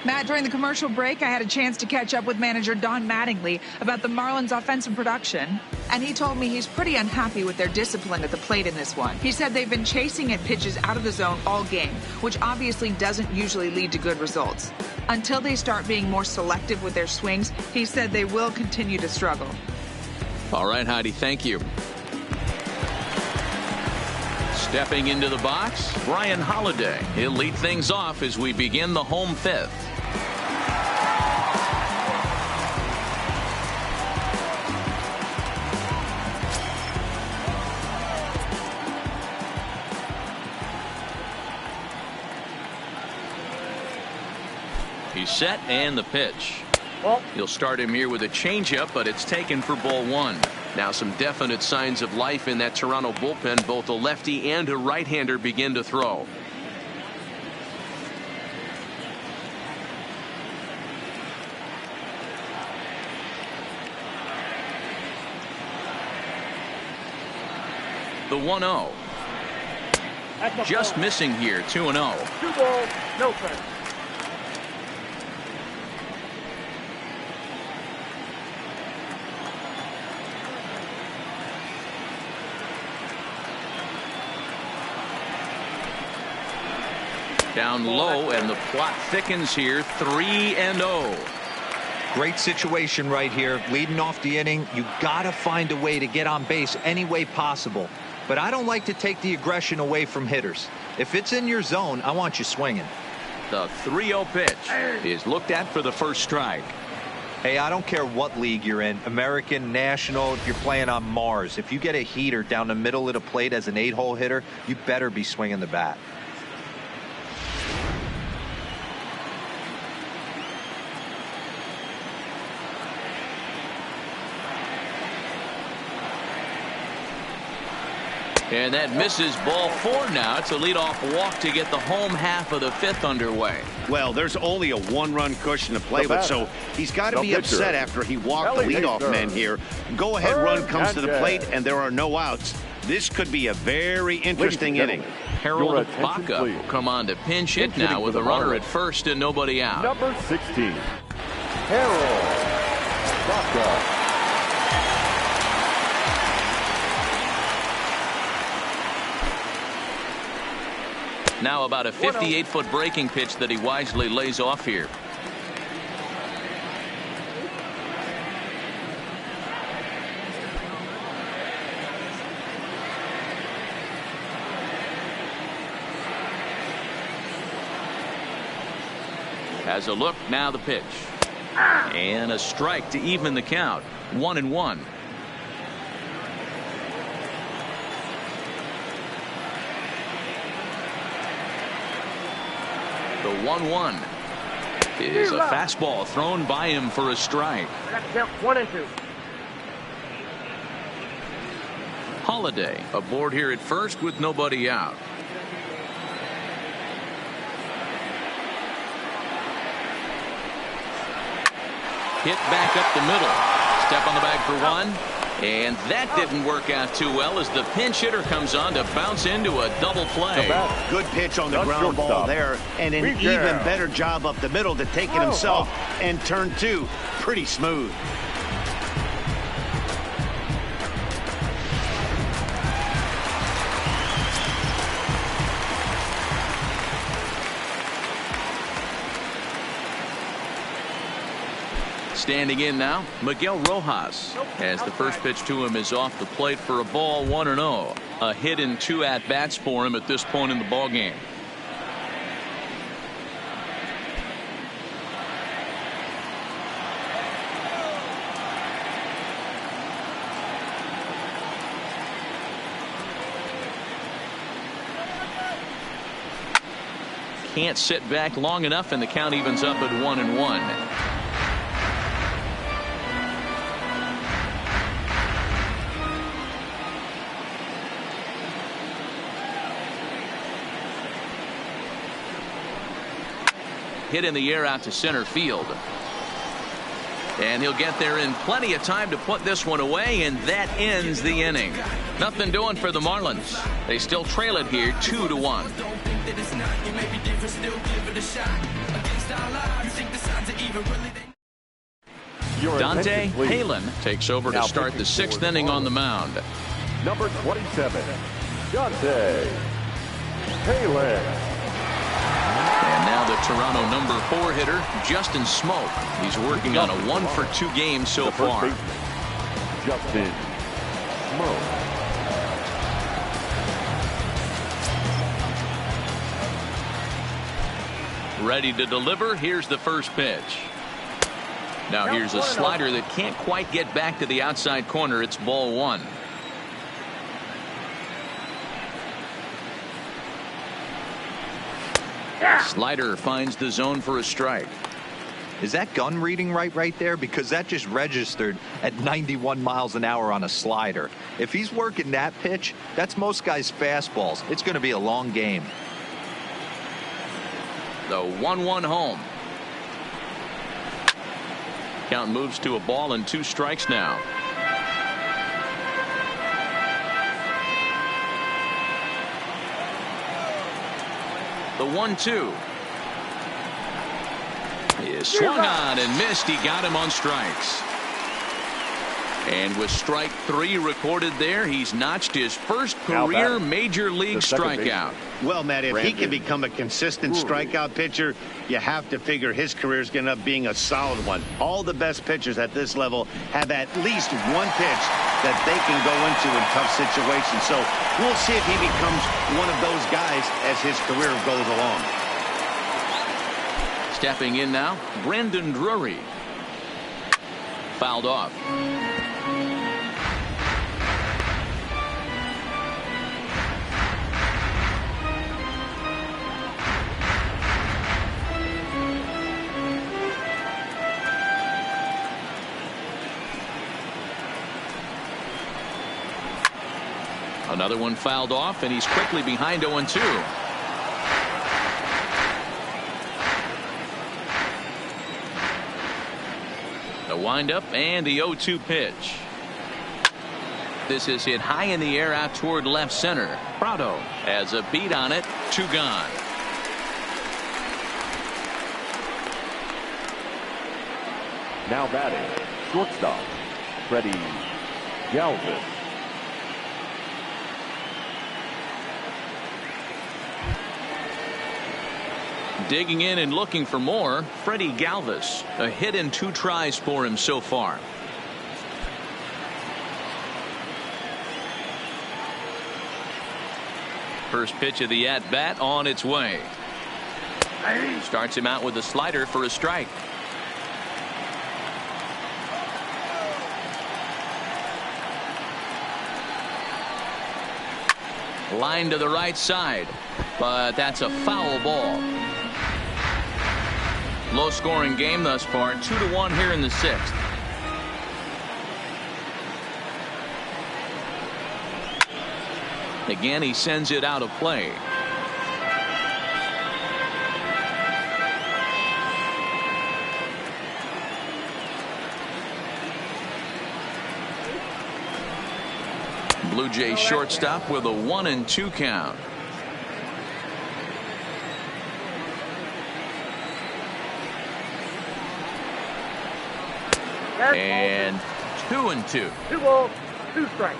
Matt, during the commercial break, I had a chance to catch up with manager Don Mattingly about the Marlins' offensive production, and he told me he's pretty unhappy with their discipline at the plate in this one. He said they've been chasing at pitches out of the zone all game, which obviously doesn't usually lead to good results. Until they start being more selective with their swings, he said they will continue to struggle. All right, Heidi, thank you. Stepping into the box, Brian Holiday. He'll lead things off as we begin the home 5th. set and the pitch. You'll start him here with a changeup, but it's taken for ball one. Now some definite signs of life in that Toronto bullpen. Both a lefty and a right-hander begin to throw. The 1-0. Just missing here, 2-0. 2 balls, no strikes. Down low, and the plot thickens here, 3-0. Great situation right here. Leading off the inning, you got to find a way to get on base any way possible. But I don't like to take the aggression away from hitters. If it's in your zone, I want you swinging. The 3-0 pitch is looked at for the first strike. Hey, I don't care what league you're in, American, National, if you're playing on Mars. If you get a heater down the middle of the plate as an 8-hole hitter, you better be swinging the bat. And that misses, ball 4 now. It's a leadoff walk to get the home half of the 5th underway. Well, there's only a 1-run cushion to play with, so he's got to be upset after he walked the leadoff man here. Go-ahead run comes to the plate, and there are no outs. This could be a very interesting inning. Harold Baca will come on to pinch hit now with a runner at first and nobody out. Number 16, Harold Baca. Now about a 58-foot breaking pitch that he wisely lays off here. Has a look, now the pitch. And a strike to even the count. 1-1. The 1-1 is a fastball thrown by him for a strike. 1-2. Holiday aboard here at first with nobody out. Hit back up the middle. Step on the bag for one. And that didn't work out too well as the pinch hitter comes on to bounce into a double play. Good pitch on the ground ball there, and an even better job up the middle to take it himself, and turn 2 pretty smooth. Standing in now, Miguel Rojas, as the first pitch to him is off the plate for a ball, 1-0. A hit in 2 at-bats for him at this point in the ballgame. Can't sit back long enough, and the count evens up at 1-1. Hit in the air out to center field. And he'll get there in plenty of time to put this one away, and that ends the inning. Nothing doing for the Marlins. They still trail it here 2-1. Dante Halen takes over to start the 6th inning on the mound. Number 27, Dante Halen. And now the Toronto number 4 hitter, Justin Smoke. He's working on a 1-for-2 game so far. Justin Smoke. Ready to deliver. Here's the first pitch. Now here's a slider that can't quite get back to the outside corner. It's ball 1. Slider finds the zone for a strike. Is that gun reading right there? Because that just registered at 91 miles an hour on a slider. If he's working that pitch, that's most guys' fastballs. It's going to be a long game. The 1-1 home. Count moves to a ball and 2 strikes now. The 1-2. He swung on and missed. He got him on strikes. And with strike 3 recorded there, he's notched his first career major league strikeout. Well, Matt, if he can become a consistent strikeout pitcher, you have to figure his career is going to end up being a solid one. All the best pitchers at this level have at least one pitch that they can go into in tough situations. So we'll see if he becomes one of those guys as his career goes along. Stepping in now, Brandon Drury. Fouled off. Another one fouled off, and he's quickly behind 0-2. The windup and the 0-2 pitch. This is hit high in the air out toward left center. Prado has a beat on it. 2 gone. Now batting, shortstop, Freddie Galvis. Digging in and looking for more, Freddie Galvis. A hit in 2 tries for him so far. First pitch of the at-bat on its way. Starts him out with a slider for a strike. Line to the right side, but that's a foul ball. Low scoring game thus far, 2-1 here in the 6th. Again, he sends it out of play. Blue Jays shortstop with a 1-2 count. And 2-2. 2 balls, 2 strikes.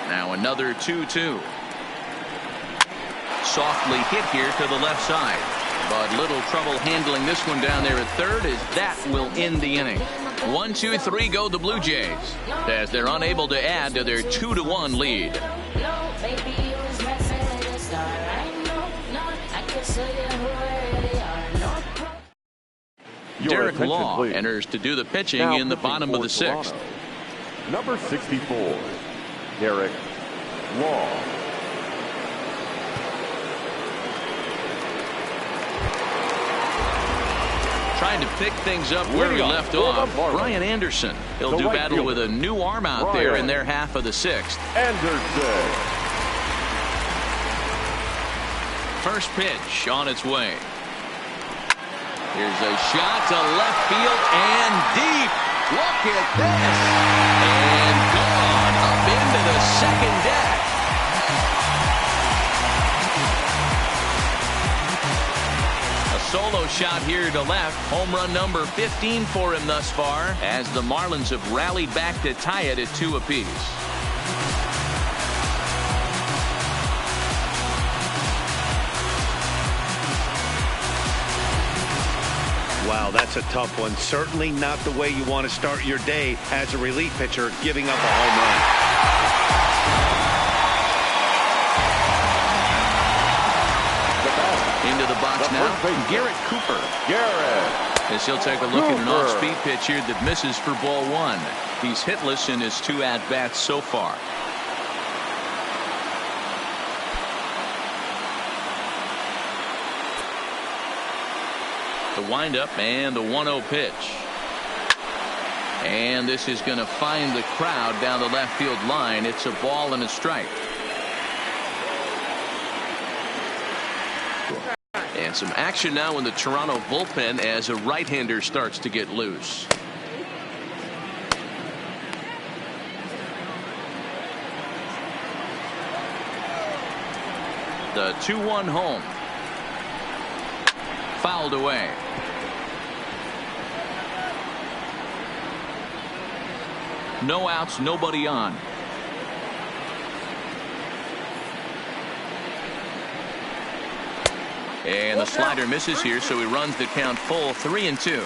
Now another 2-2. Softly hit here to the left side. But little trouble handling this one down there at third, as that will end the inning. 1-2-3 go the Blue Jays as they're unable to add to their 2-1 lead. Derek Law enters to do the pitching now in the bottom of the 6th. Number 64, Derek Law. Trying to pick things up where he left off. Brian Anderson. He'll do battle with a new arm out there in their half of the 6th. Anderson. First pitch on its way. Here's a shot to left field and deep. Look at this. And gone up into the second deck. Solo shot here to left. Home run number 15 for him thus far, as the Marlins have rallied back to tie it at 2 apiece. Wow, that's a tough one. Certainly not the way you want to start your day as a relief pitcher, giving up a home run. Into the box now, Garrett Cooper. As he'll take a look at an off-speed pitch here that misses for ball one. He's hitless in his 2 at-bats so far. The windup and the 1-0 pitch. And this is going to find the crowd down the left field line. It's a ball and a strike. And some action now in the Toronto bullpen as a right-hander starts to get loose. The 2-1 home. Fouled away. No outs, nobody on. And the slider misses here, so he runs the count full, 3-2.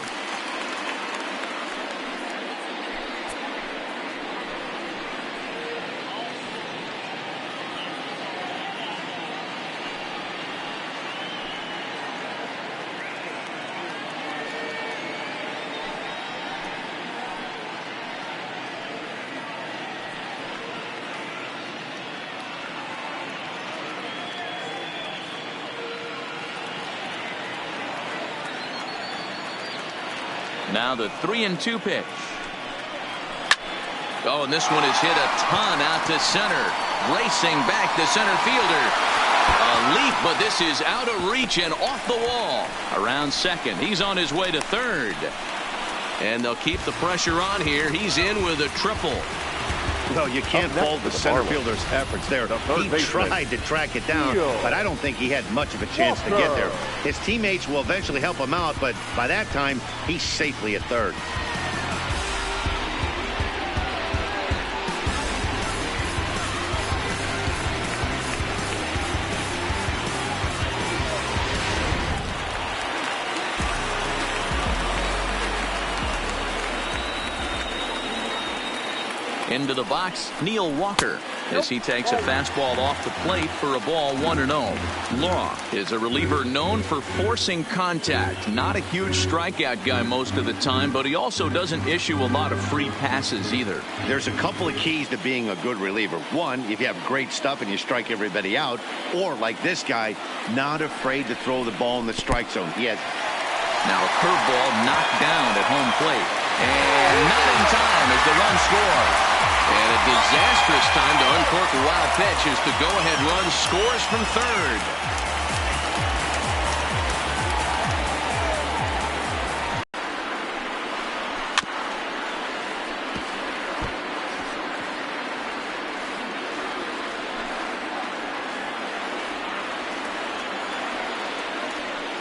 Now the 3-2 pitch. Oh, and this one is hit a ton out to center. Racing back the center fielder. A leap, but this is out of reach and off the wall. Around second. He's on his way to third. And they'll keep the pressure on here. He's in with a triple. Well, you can't fault the center fielder's efforts there. He tried to track it down, but I don't think he had much of a chance to get there. His teammates will eventually help him out, but by that time, he's safely at third. Into the box, Neil Walker, as he takes a fastball off the plate for a ball, 1-0. Law is a reliever known for forcing contact. Not a huge strikeout guy most of the time, but he also doesn't issue a lot of free passes either. There's a couple of keys to being a good reliever. One, if you have great stuff and you strike everybody out, or like this guy, not afraid to throw the ball in the strike zone. He has now a curveball knocked down at home plate. And not in time as the run scores. And a disastrous time to uncork a wild pitch as the go-ahead run scores from third.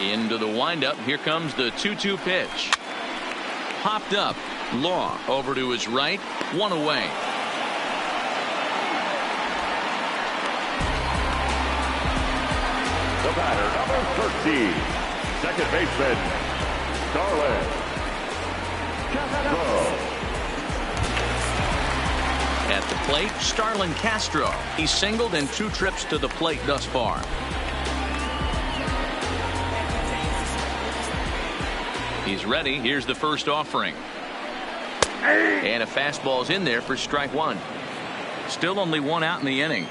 Into the windup. Here comes the 2-2 pitch. Popped up. Law over to his right. 1 away. The batter, number 13, second baseman, Starlin Castro. At the plate, Starlin Castro. He's singled in 2 trips to the plate thus far. He's ready. Here's the first offering. And a fastball's in there for strike 1. Still only 1 out in the inning.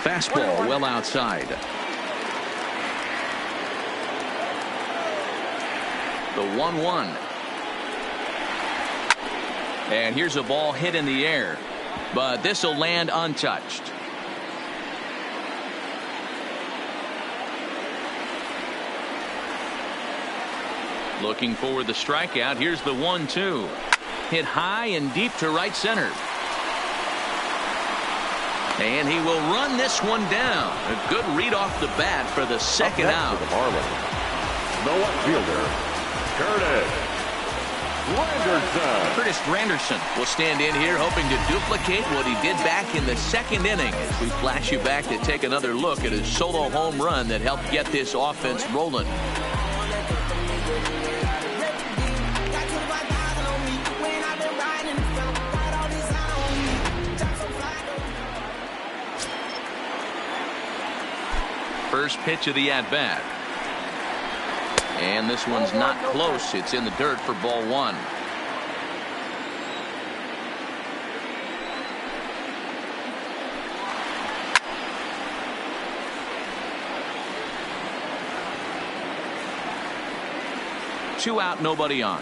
Fastball well outside. The 1-1. And here's a ball hit in the air, but this will land untouched. Looking for the strikeout. Here's the 1-2. Hit high and deep to right center. And he will run this one down. A good read off the bat for the second out. The Marlins. No outfielder, Curtis Granderson will stand in here hoping to duplicate what he did back in the second inning as we flash you back to take another look at his solo home run that helped get this offense rolling. First pitch of the at-bat. And this one's not close. It's in the dirt for ball one. Two out, nobody on.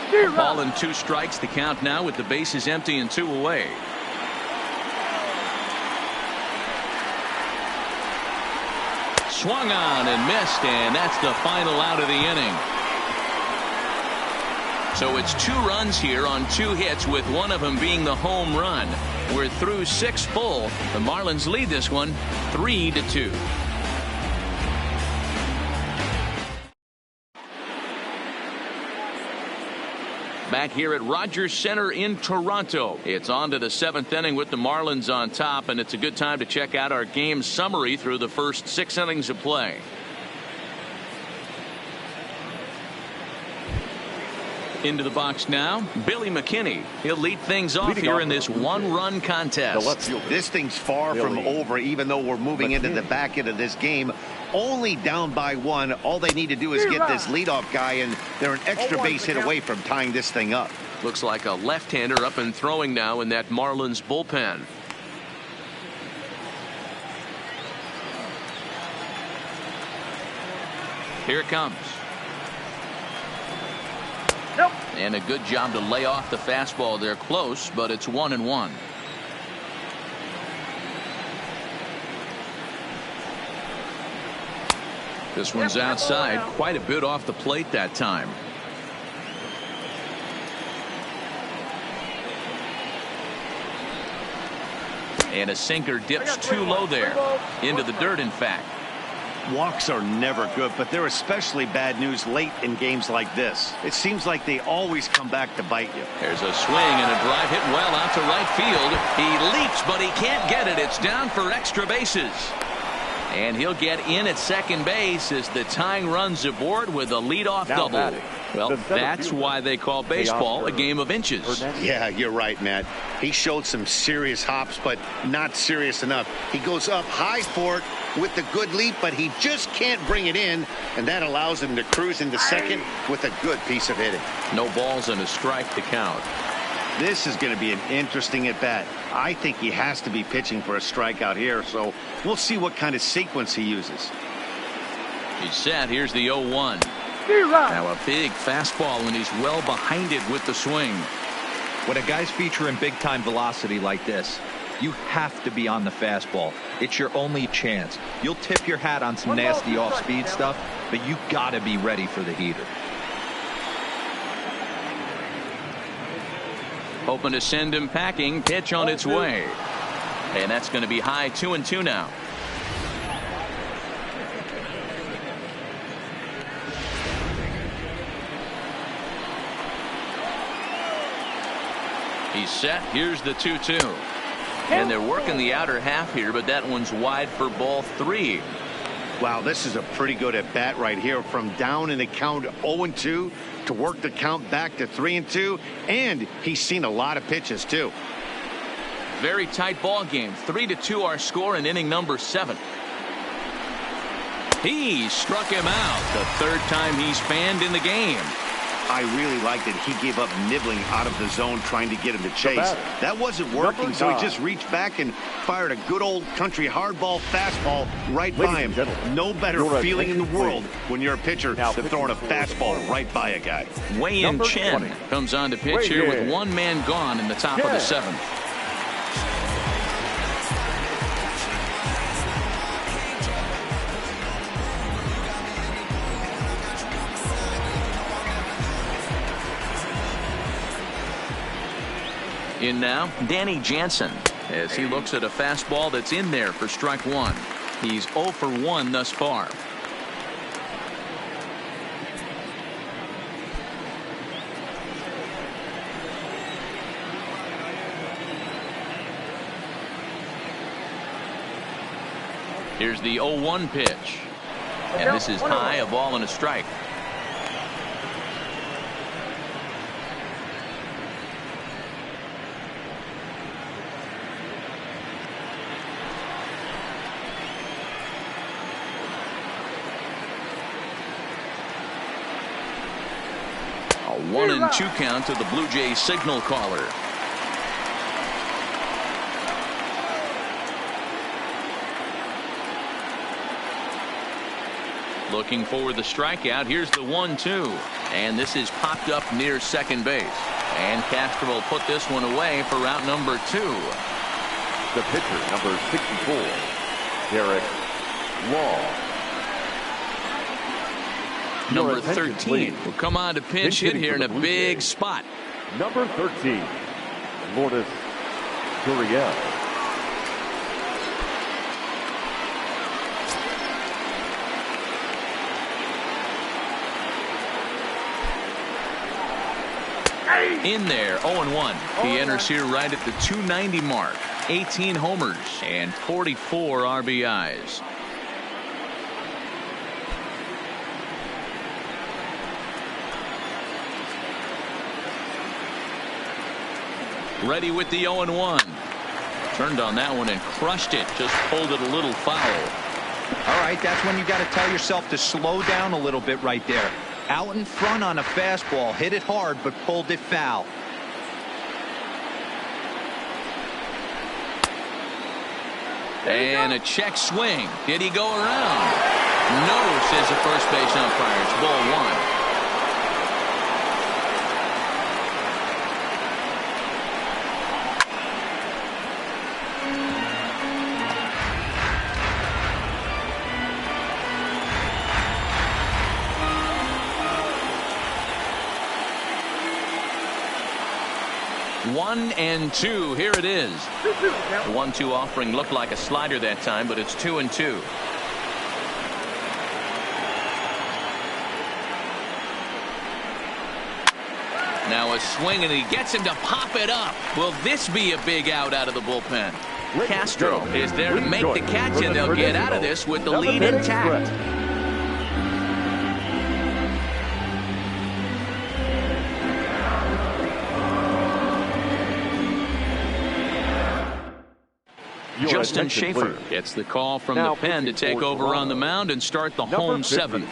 A ball and 2 strikes. The count now with the bases empty and 2 away. Swung on and missed, and that's the final out of the inning. So it's 2 runs here on 2 hits, with one of them being the home run. We're through 6 full. The Marlins lead this one 3-2. Back here at Rogers Center in Toronto. It's on to the 7th inning with the Marlins on top, and it's a good time to check out our game summary through the first 6 innings of play. Into the box now, Billy McKinney. He'll lead things off here in this 1-run contest. This thing's far from over, even though we're moving into the back end of this game. Only down by 1. All they need to do is get this leadoff guy, and they're an extra base hit away from tying this thing up. Looks like a left-hander up and throwing now in that Marlins bullpen. Here it comes. And a good job to lay off the fastball. They're close, but it's 1-1. This one's outside, quite a bit off the plate that time. And a sinker dips too low there. Into the dirt, in fact. Walks are never good, but they're especially bad news late in games like this. It seems like they always come back to bite you. There's a swing and a drive hit well out to right field. He leaps, but he can't get it. It's down for extra bases. And he'll get in at second base as the tying runs aboard with a leadoff double. Well, that's why they call baseball a game of inches. Yeah, you're right, Matt. He showed some serious hops, but not serious enough. He goes up high for it with the good leap, but he just can't bring it in, and that allows him to cruise into second with a good piece of hitting. No balls and a strike to count. This is going to be an interesting at-bat. I think he has to be pitching for a strikeout here, so we'll see what kind of sequence he uses. He's set. Here's the 0-1. Now a big fastball, and he's well behind it with the swing. When a guy's featuring big-time velocity like this, you have to be on the fastball. It's your only chance. You'll tip your hat on some nasty off-speed stuff, but you got to be ready for the heater. Hoping to send him packing. Pitch on its way. And that's going to be high. 2-2 now. He's set. Here's the 2-2. And they're working the outer half here, but that one's wide for ball 3. Wow, this is a pretty good at bat right here. From down in the count 0-2 to work the count back to 3-2, and he's seen a lot of pitches too. Very tight ball game. 3-2 our score in inning number 7. He struck him out. The 3rd time he's fanned in the game. I really liked that he gave up nibbling out of the zone trying to get him to chase. That wasn't working, so he just reached back and fired a good old country hardball fastball right by him. No better feeling in the world when you're a pitcher than throwing a fastball right by a guy. Wei-Yin Chen comes on to pitch here with 1 man gone in the top of the 7th. In now, Danny Jansen, as he looks at a fastball that's in there for strike 1. He's 0 for 1 thus far. Here's the 0-1 pitch. And this is high, a ball and a strike. 1-2 count to the Blue Jays signal caller. Looking for the strikeout. Here's the 1-2. And this is popped up near second base. And Castro will put this one away for route number 2. The pitcher, number 64, Derek Law. Number 13 will come on to pinch hit here in a big spot. Number 13, Lourdes Gurriel. In there, 0-1. He enters here right at the 290 mark. 18 homers and 44 RBIs. Ready with the 0-1. Turned on that one and crushed it. Just pulled it a little foul. All right, that's when you got to tell yourself to slow down a little bit right there. Out in front on a fastball, hit it hard, but pulled it foul. And a check swing. Did he go around? No, says the first base umpire. It's ball 1. One and 2. Here it is. The 1-2 offering looked like a slider that time, but it's 2-2. Now a swing, and he gets him to pop it up. Will this be a big out of the bullpen? Castro is there to make the catch, and they'll get out of this with the lead intact. Justin Schaefer gets the call from the pen to take over on the mound and start the home 7th.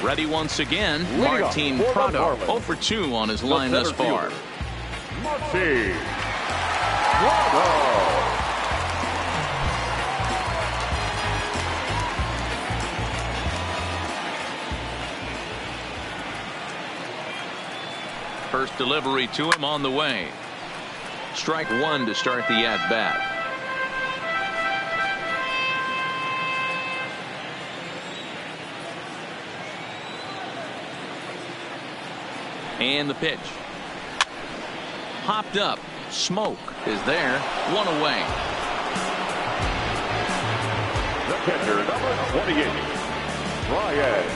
Ready once again, Martin Prado, 0 for 2 on his line thus far. Martin Prado. First delivery to him on the way. Strike 1 to start the at-bat. And the pitch. Popped up. Smoke is there. 1 away. The catcher, number 28, Brian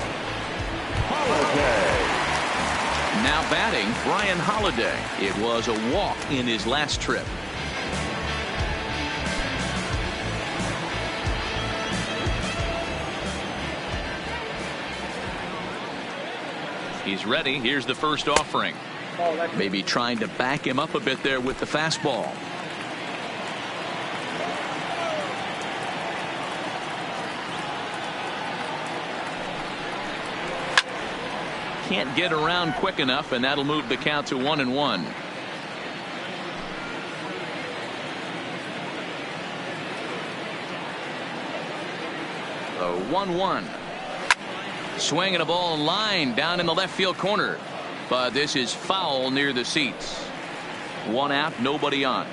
Holiday. Now batting, Brian Holiday. It was a walk in his last trip. He's ready. Here's the first offering. Maybe trying to back him up a bit there with the fastball. Can't get around quick enough, and that'll move the count to 1-1. The 1-1. Swinging a ball in line down in the left field corner. But this is foul near the seats. 1 out, nobody on.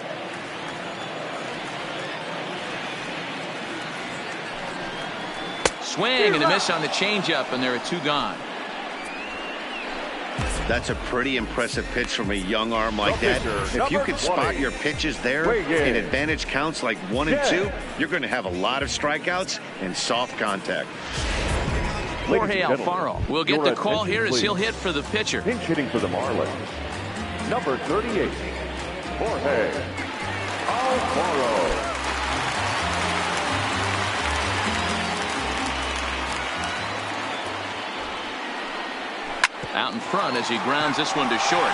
Swing and a miss on the changeup, and there are 2 gone. That's a pretty impressive pitch from a young arm like that. If you could spot your pitches there in advantage counts like 1 and 2, you're going to have a lot of strikeouts and soft contact. Jorge Alfaro will get the call here as he'll hit for the pitcher. Pinch hitting for the Marlins, number 38, Jorge Alfaro. Out in front as he grounds this one to short.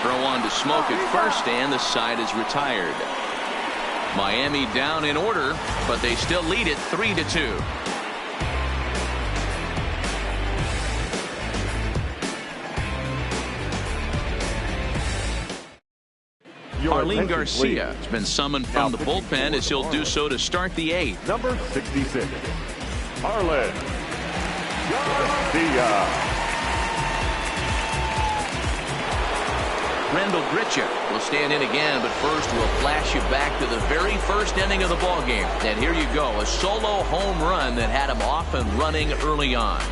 Throw on to Smoke at first, and the side is retired. Miami down in order, but they still lead it 3-2. Arlene Garcia has been summoned from the bullpen as he'll do so to start the 8th. Number 66, Arlen Garcia. Randall Grichuk will stand in again, but first we'll flash you back to the very first inning of the ballgame. And here you go, a solo home run that had him off and running early on.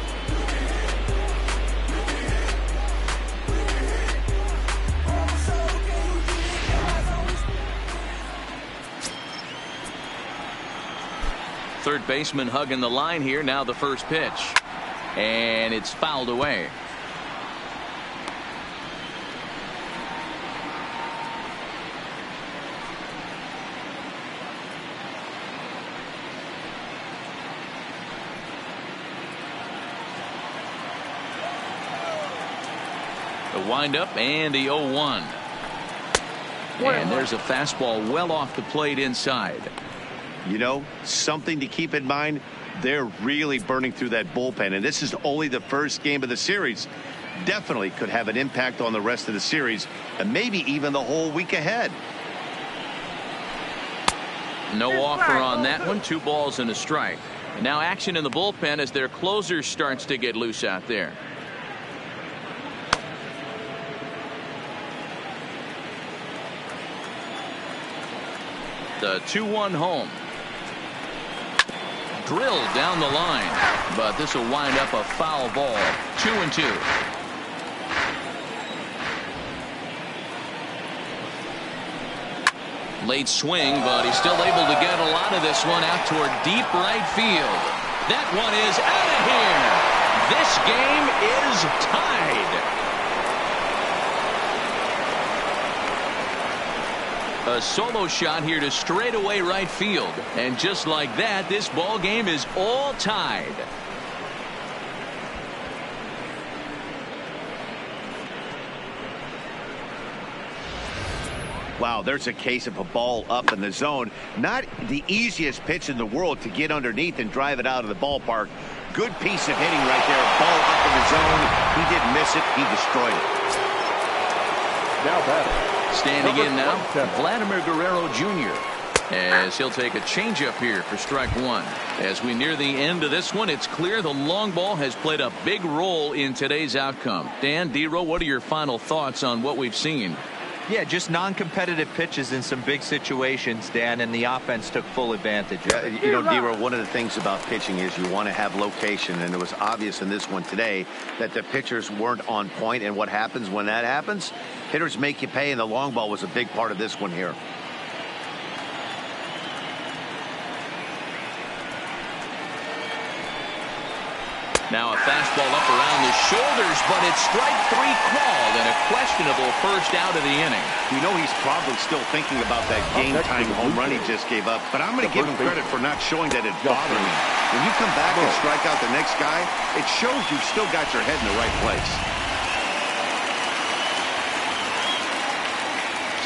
Third baseman hugging the line here. Now the first pitch. And it's fouled away. The windup and the 0-1. And there's a fastball well off the plate inside. You know, something to keep in mind, they're really burning through that bullpen, and this is only the first game of the series. Definitely could have an impact on the rest of the series and maybe even the whole week ahead. No offer on that one. 2 balls and a strike. And now action in the bullpen as their closer starts to get loose out there. The 2-1 home. Drilled down the line, but this will wind up a foul ball. 2-2. Late swing, but he's still able to get a lot of this one out toward deep right field. That one is out of here. This game is tied. A solo shot here to straightaway right field. And just like that, this ball game is all tied. Wow, there's a case of a ball up in the zone. Not the easiest pitch in the world to get underneath and drive it out of the ballpark. Good piece of hitting right there. Ball up in the zone. He didn't miss it. He destroyed it. Now batting. Standing in now, Vladimir Guerrero Jr. as he'll take a changeup here for strike 1. As we near the end of this one, it's clear the long ball has played a big role in today's outcome. Dan, D-Row, what are your final thoughts on what we've seen? Yeah, just non-competitive pitches in some big situations, Dan, and the offense took full advantage. Yeah, you know, D-Row, one of the things about pitching is you want to have location, and it was obvious in this one today that the pitchers weren't on point, and what happens when that happens? Hitters make you pay, and the long ball was a big part of this one here. Now a fastball up around the shoulders, but it's strike 3 called and a questionable first out of the inning. You know he's probably still thinking about that game-tying home run he just gave up, but I'm going to give him credit for not showing that it bothered him. When you come back and strike out the next guy, it shows you've still got your head in the right place.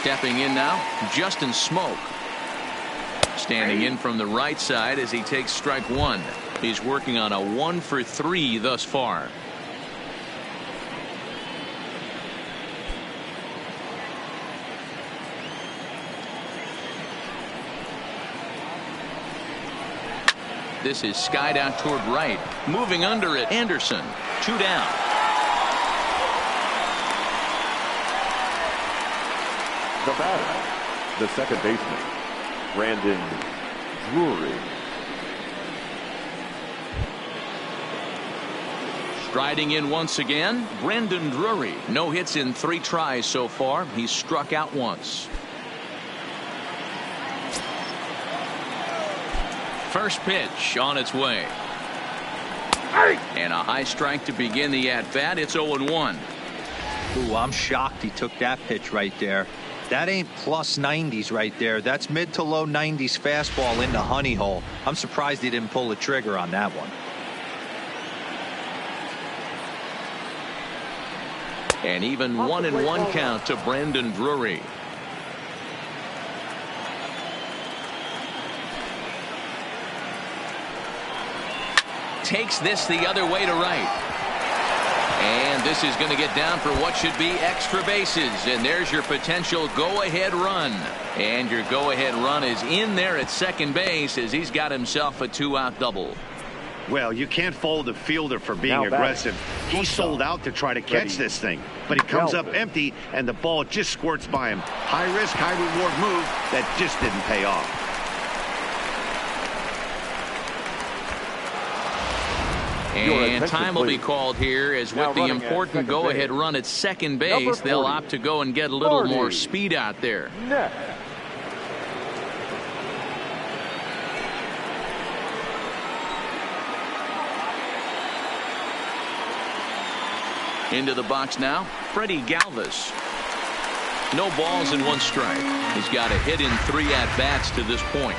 Stepping in now, Justin Smoke. Standing in from the right side as he takes strike 1. He's working on a 1 for 3 thus far. This is skied out toward right. Moving under it, Anderson. 2 down. The batter, the second baseman, Brandon Drury. Striding in once again, Brandon Drury. No hits in 3 tries so far. He's struck out once. First pitch on its way. And a high strike to begin the at-bat. It's 0-1. Ooh, I'm shocked he took that pitch right there. That ain't plus 90s right there. That's mid to low 90s fastball in the honey hole. I'm surprised he didn't pull the trigger on that one. And even 1-1 count to Brandon Drury. takes this the other way to right. And this is going to get down for what should be extra bases. And there's your potential go-ahead run. And your go-ahead run is in there at second base as he's got himself a 2-out double. Well, you can't fault the fielder for being aggressive. He sold out to try to catch this thing. But he comes up empty, and the ball just squirts by him. High risk, high reward move that just didn't pay off. And time will be called here as with the important go-ahead run at second base, they'll opt to go and get a little more speed out there. Into the box now, Freddie Galvis. No balls and 1 strike. He's got a hit in 3 at-bats to this point.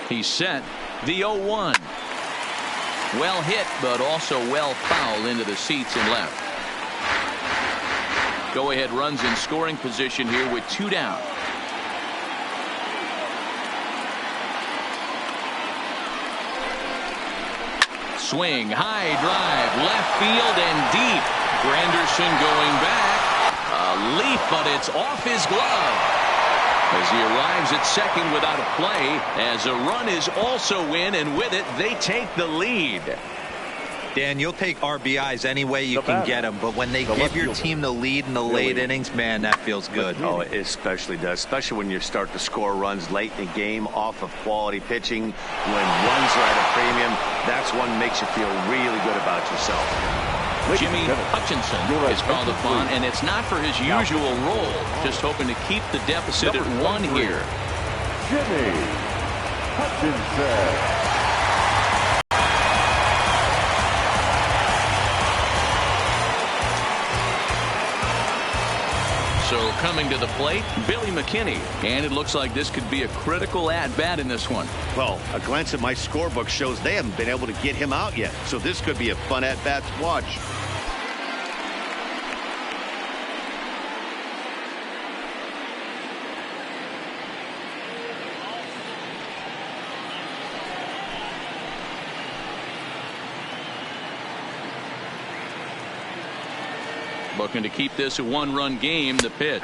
He's set. The 0-1. Well hit, but also well fouled into the seats and left. Go-ahead runs in scoring position here with 2 down. Swing, high drive, left field and deep. Granderson going back. A leap, but it's off his glove. As he arrives at second without a play, as a run is also in, and with it, they take the lead. Dan, you'll take RBIs any way you can get them, but when they give your team the lead in the late innings, man, that feels good. Oh, it especially does, especially when you start to score runs late in the game off of quality pitching. When runs are at a premium, that's one that makes you feel really good about yourself. Jimmy Hutchinson is called upon, and it's not for his usual role, just hoping to keep the deficit at 1 here. Jimmy Hutchinson. So coming to the plate, Billy McKinney, and it looks like this could be a critical at-bat in this one. Well, a glance at my scorebook shows they haven't been able to get him out yet, so this could be a fun at-bat to watch. Looking to keep this a 1-run game. The pitch.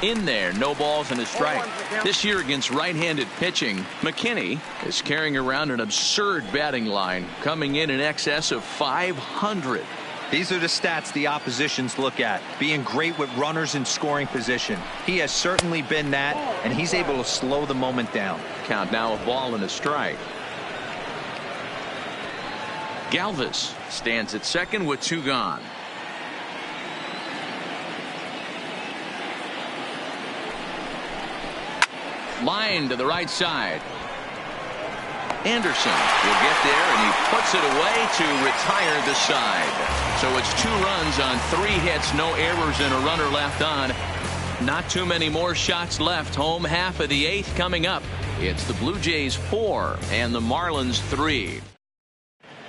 In there, no balls and a strike. This year against right-handed pitching, McKinney is carrying around an absurd batting line, coming in excess of 500. These are the stats the oppositions look at. Being great with runners in scoring position. He has certainly been that, and he's able to slow the moment down. Count now, a ball and a strike. Galvis stands at second with 2 gone. Line to the right side. Anderson will get there, and he puts it away to retire the side. So it's 2 runs on 3 hits, no errors, and a runner left on. Not too many more shots left. Home half of the 8th coming up. It's the Blue Jays 4 and the Marlins 3.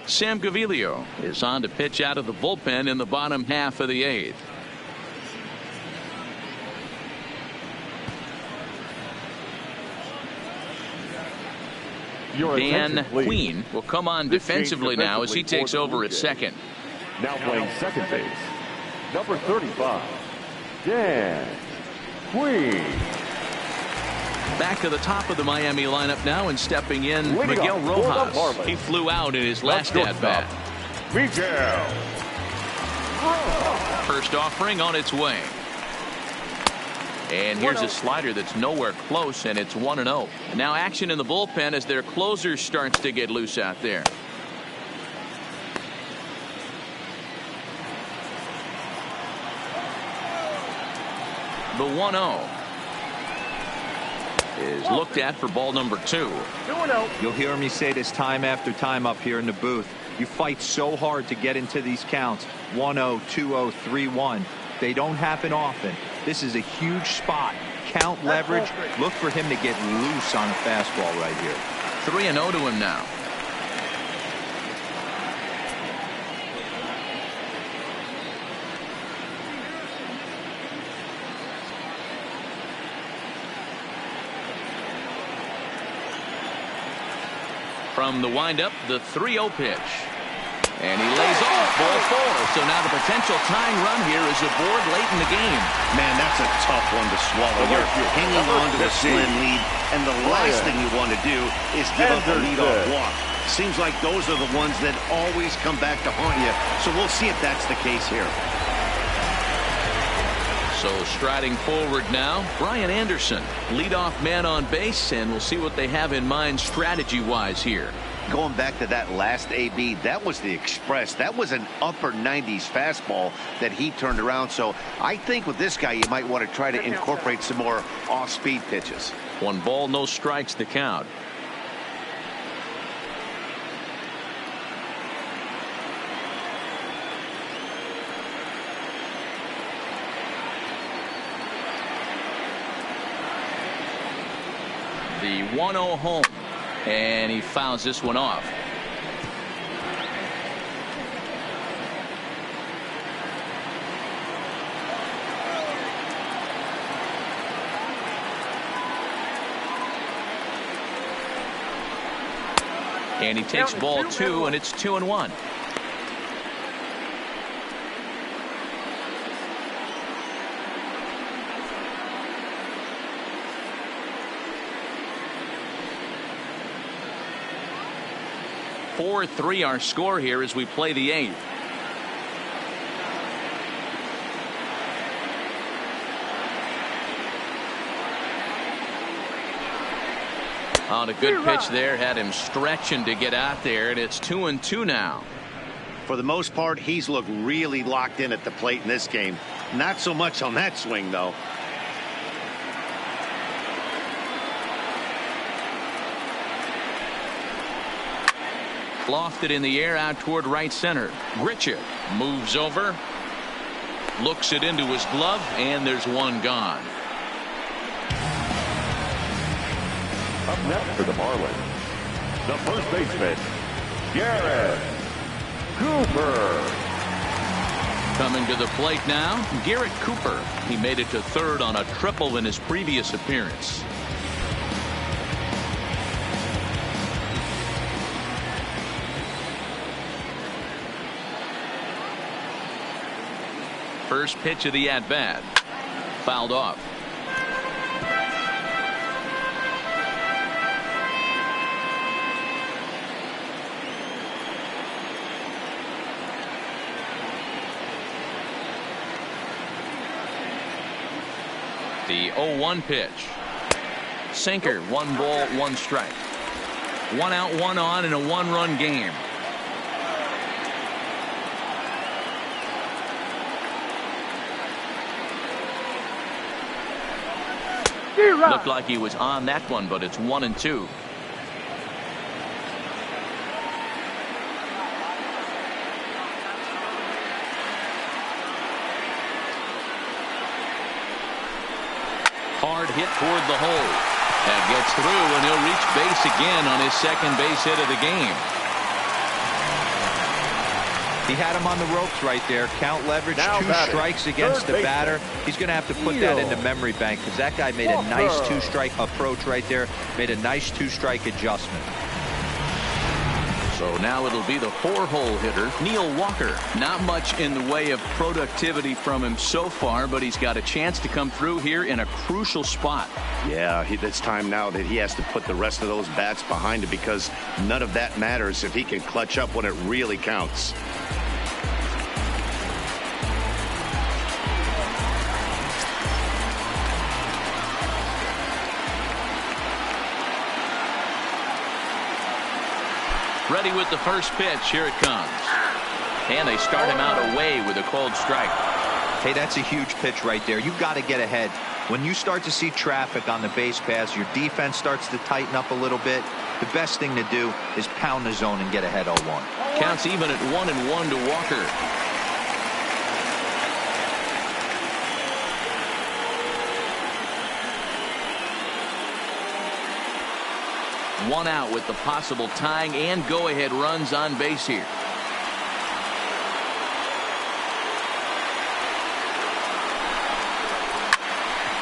Sam Gaviglio is on to pitch out of the bullpen in the bottom half of the 8th. Dan Queen will come on defensively now as he takes over at second. Now playing second base, number 35, Dan Queen. Back to the top of the Miami lineup now, and stepping in, Miguel Rojas. He flew out in his last at-bat. Miguel. First offering on its way. And here's a slider that's nowhere close, and it's 1-0. Now action in the bullpen as their closer starts to get loose out there. The 1-0 is looked at for ball number 2. You'll hear me say this time after time up here in the booth. You fight so hard to get into these counts. 1-0, 2-0, 3-1. They don't happen often. This is a huge spot. Count leverage. Look for him to get loose on a fastball right here. 3-0 to him now. From the windup, the 3-0 pitch. And he lays off ball 4. So now the potential tying run here is aboard late in the game. Man, that's a tough one to swallow. You're hanging on to a slim lead, and the last thing you want to do is give up a leadoff walk. Seems like those are the ones that always come back to haunt you. So we'll see if that's the case here. So striding forward now, Brian Anderson, leadoff man on base, and we'll see what they have in mind strategy-wise here. Going back to that last AB, that was the express. That was an upper 90s fastball that he turned around. So I think with this guy, you might want to try to incorporate some more off-speed pitches. 1 ball, no strikes the count. The 1-0 home. And he fouls this one off. And he takes ball 2, and it's 2-1. (4-3) our score here as we play the 8th. On a good pitch there, had him stretching to get out there, and it's 2-2 now. For the most part, he's looked really locked in at the plate in this game. Not so much on that swing, though. Lofted in the air out toward right center. Gritchett moves over, looks it into his glove, and there's one gone. Up next for the Marlins, the first baseman, Garrett Cooper. Coming to the plate now, Garrett Cooper. He made it to 3rd on a triple in his previous appearance. First pitch of the at-bat. Fouled off. The 0-1 pitch. Sinker. 1 ball, 1 strike. 1 out, 1 on in a 1-run game. Looked like he was on that one, but it's 1-2. Hard hit toward the hole. That gets through, and he'll reach base again on his 2nd base hit of the game. He had him on the ropes right there. Count leverage, now 2 strikes against the batter. He's going to have to put that into memory bank because that guy made a nice 2-strike approach right there. Made a nice 2-strike adjustment. So now it'll be the 4-hole hitter, Neil Walker. Not much in the way of productivity from him so far, but he's got a chance to come through here in a crucial spot. Yeah, it's time now that he has to put the rest of those bats behind him because none of that matters if he can clutch up when it really counts. Ready with the first pitch. Here it comes. And they start him out away with a cold strike. Hey, that's a huge pitch right there. You've got to get ahead. When you start to see traffic on the base paths, your defense starts to tighten up a little bit. The best thing to do is pound the zone and get ahead 0-1. Counts even at 1-1 to Walker. One out with the possible tying and go-ahead runs on base here.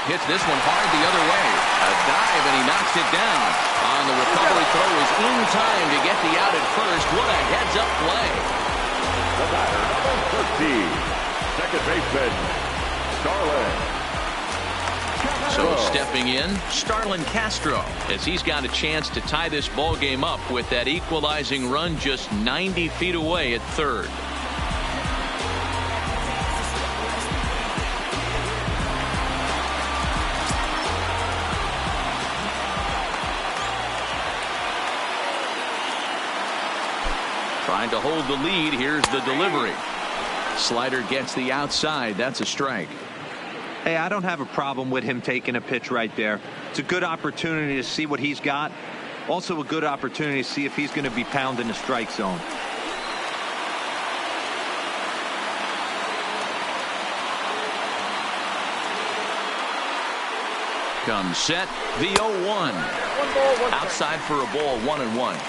hits this one hard the other way. A dive, and he knocks it down. On the recovery throw is in time to get the out at first. What a heads-up play. The batter, number 13, second baseman, Starlin. So stepping in, Starlin Castro, as he's got a chance to tie this ball game up with that equalizing run just 90 feet away at third. Trying to hold the lead. Here's the delivery. Slider gets the outside. That's a strike. Hey, I don't have a problem with him taking a pitch right there. It's a good opportunity to see what he's got. Also a good opportunity to see if he's going to be pounding the strike zone. Comes set. The 0-1. Outside for a ball, 1-1.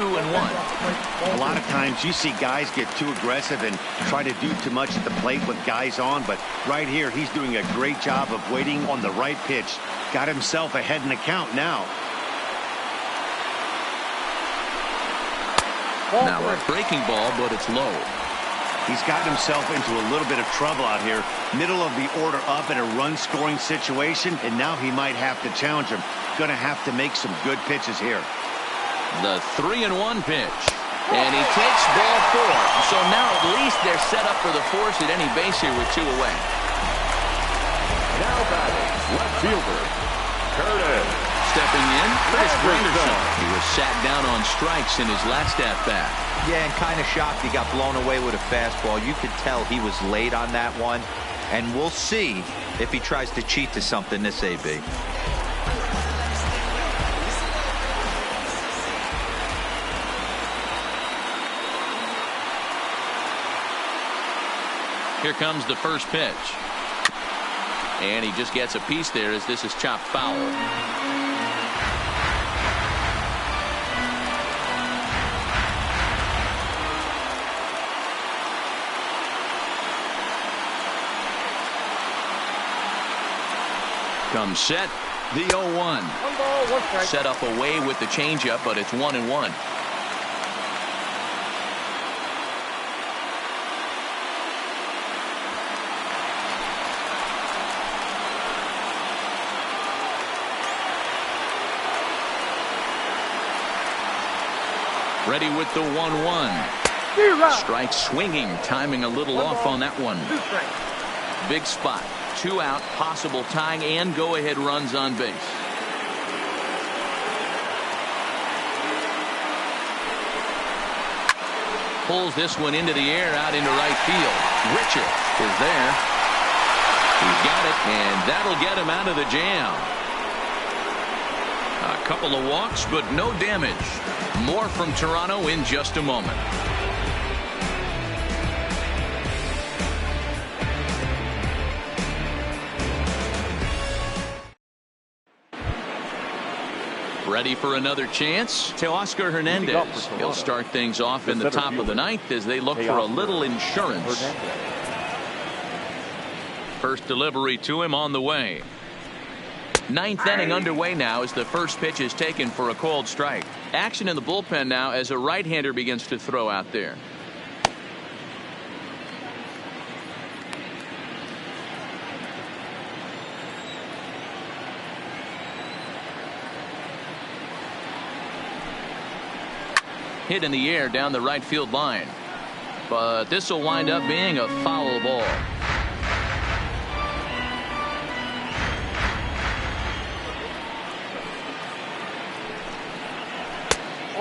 A lot of times you see guys get too aggressive and try to do too much at the plate with guys on, but right here he's doing a great job of waiting on the right pitch. Got himself ahead in the count now. Now a breaking ball, but it's low. He's gotten himself into a little bit of trouble out here. Middle of the order up in a run-scoring situation, and now he might have to challenge him. Going to have to make some good pitches here. The 3-1 pitch. And he takes ball 4. So now at least they're set up for the force at any base here with 2 away. Now batting, left fielder, Curtis. Stepping in, Chris Granderson. He was sat down on strikes in his last at-bat. Yeah, and kind of shocked he got blown away with a fastball. You could tell he was late on that one. And we'll see if he tries to cheat to something this AB. Here comes the first pitch. And he just gets a piece there as this is chopped foul. Comes set. The 0-1. Set up away with the changeup, but it's 1-1. Ready with the 1-1. Strike swinging, timing a little off on that one. Big spot. 2 out, possible tying and go-ahead runs on base. Pulls this one into the air out into right field. Richard is there. He's got it, and that'll get him out of the jam. A couple of walks, but no damage. More from Toronto in just a moment. Ready for another chance? Teoscar Hernandez. He'll start things off in the top of the 9th as they look for a little insurance. First delivery to him on the way. 9th inning underway now as the first pitch is taken for a called strike. Action in the bullpen now as a right-hander begins to throw out there. Hit in the air down the right field line. But this will wind up being a foul ball.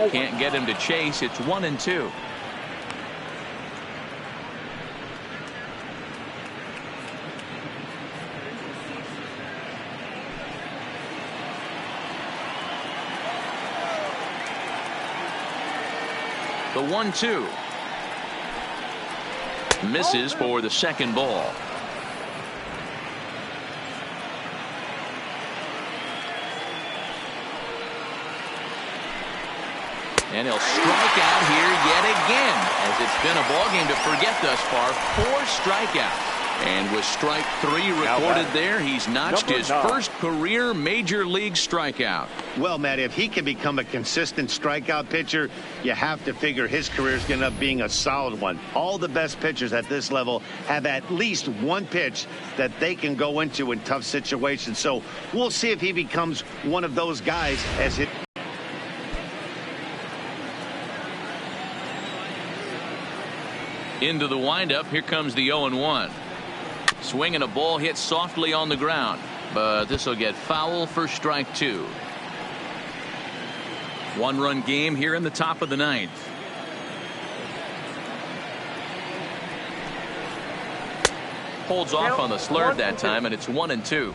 Can't get him to chase. It's 1-2. The 1-2. Misses for the second ball. And he'll strike out here yet again, as it's been a ballgame to forget thus far. 4 strikeouts. And with strike 3 recorded there, he's notched his first career major league strikeout. Well, Matt, if he can become a consistent strikeout pitcher, you have to figure his career is going to end up being a solid one. All the best pitchers at this level have at least one pitch that they can go into in tough situations. So we'll see if he becomes one of those guys as it. Into the windup, here comes the 0-1. Swinging a ball hit softly on the ground, but this will get foul for strike 2. 1-run game here in the top of the 9th. Holds off on the slurve that time, and it's 1-2.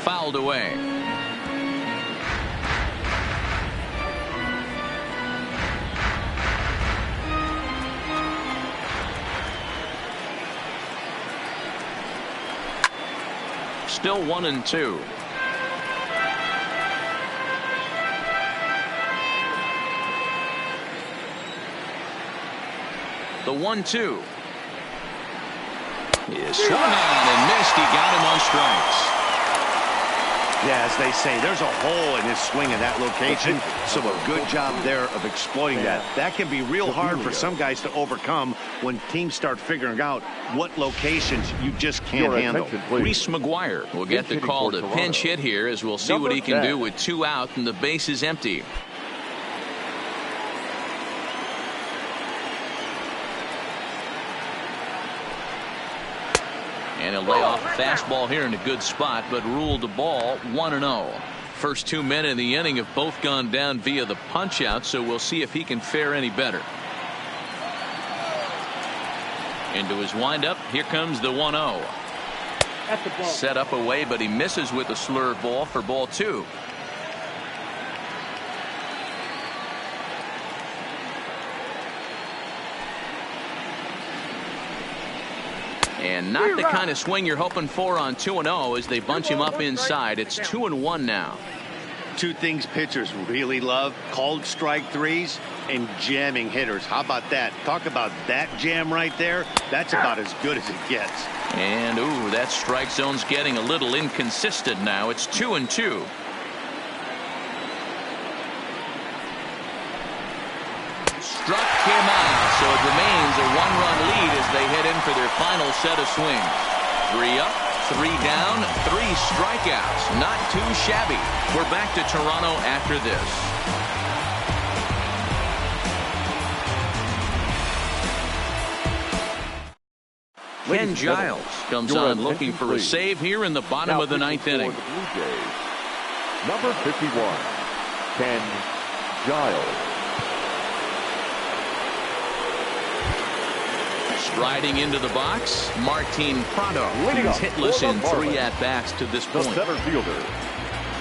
Fouled away. Still 1-2. The 1-2 is swung on and missed. He got him on strikes. Yeah, as they say, there's a hole in his swing in that location, so a good job there of exploiting that. That can be real hard for some guys to overcome when teams start figuring out what locations you just can't handle. Reese McGuire will get the call to pinch hit here, as we'll see what he can do with 2 out and the base is empty. And he'll lay off a fastball here in a good spot, but ruled the ball 1-0. First 2 men in the inning have both gone down via the punch out, so we'll see if he can fare any better. Into his windup, here comes the 1-0. Set up away, but he misses with a slurve ball for ball 2. And not the kind of swing you're hoping for on 2-0 as they bunch him up inside. It's 2-1 now. 2 things pitchers really love: called strike 3s and jamming hitters. How about that? Talk about that jam right there. That's about as good as it gets. And ooh, that strike zone's getting a little inconsistent now. It's 2-2. Struck him out, so it remains a 1-run lead as they head in for their final set of swings. 3 up, 3 down, 3 strikeouts. Not too shabby. We're back to Toronto after this. Ken Giles comes on looking for a save here in the bottom of the 9th inning. Number 51, Ken Giles. Striding into the box, Martin Prado. He's hitless in 3 at-bats to this point. The center fielder,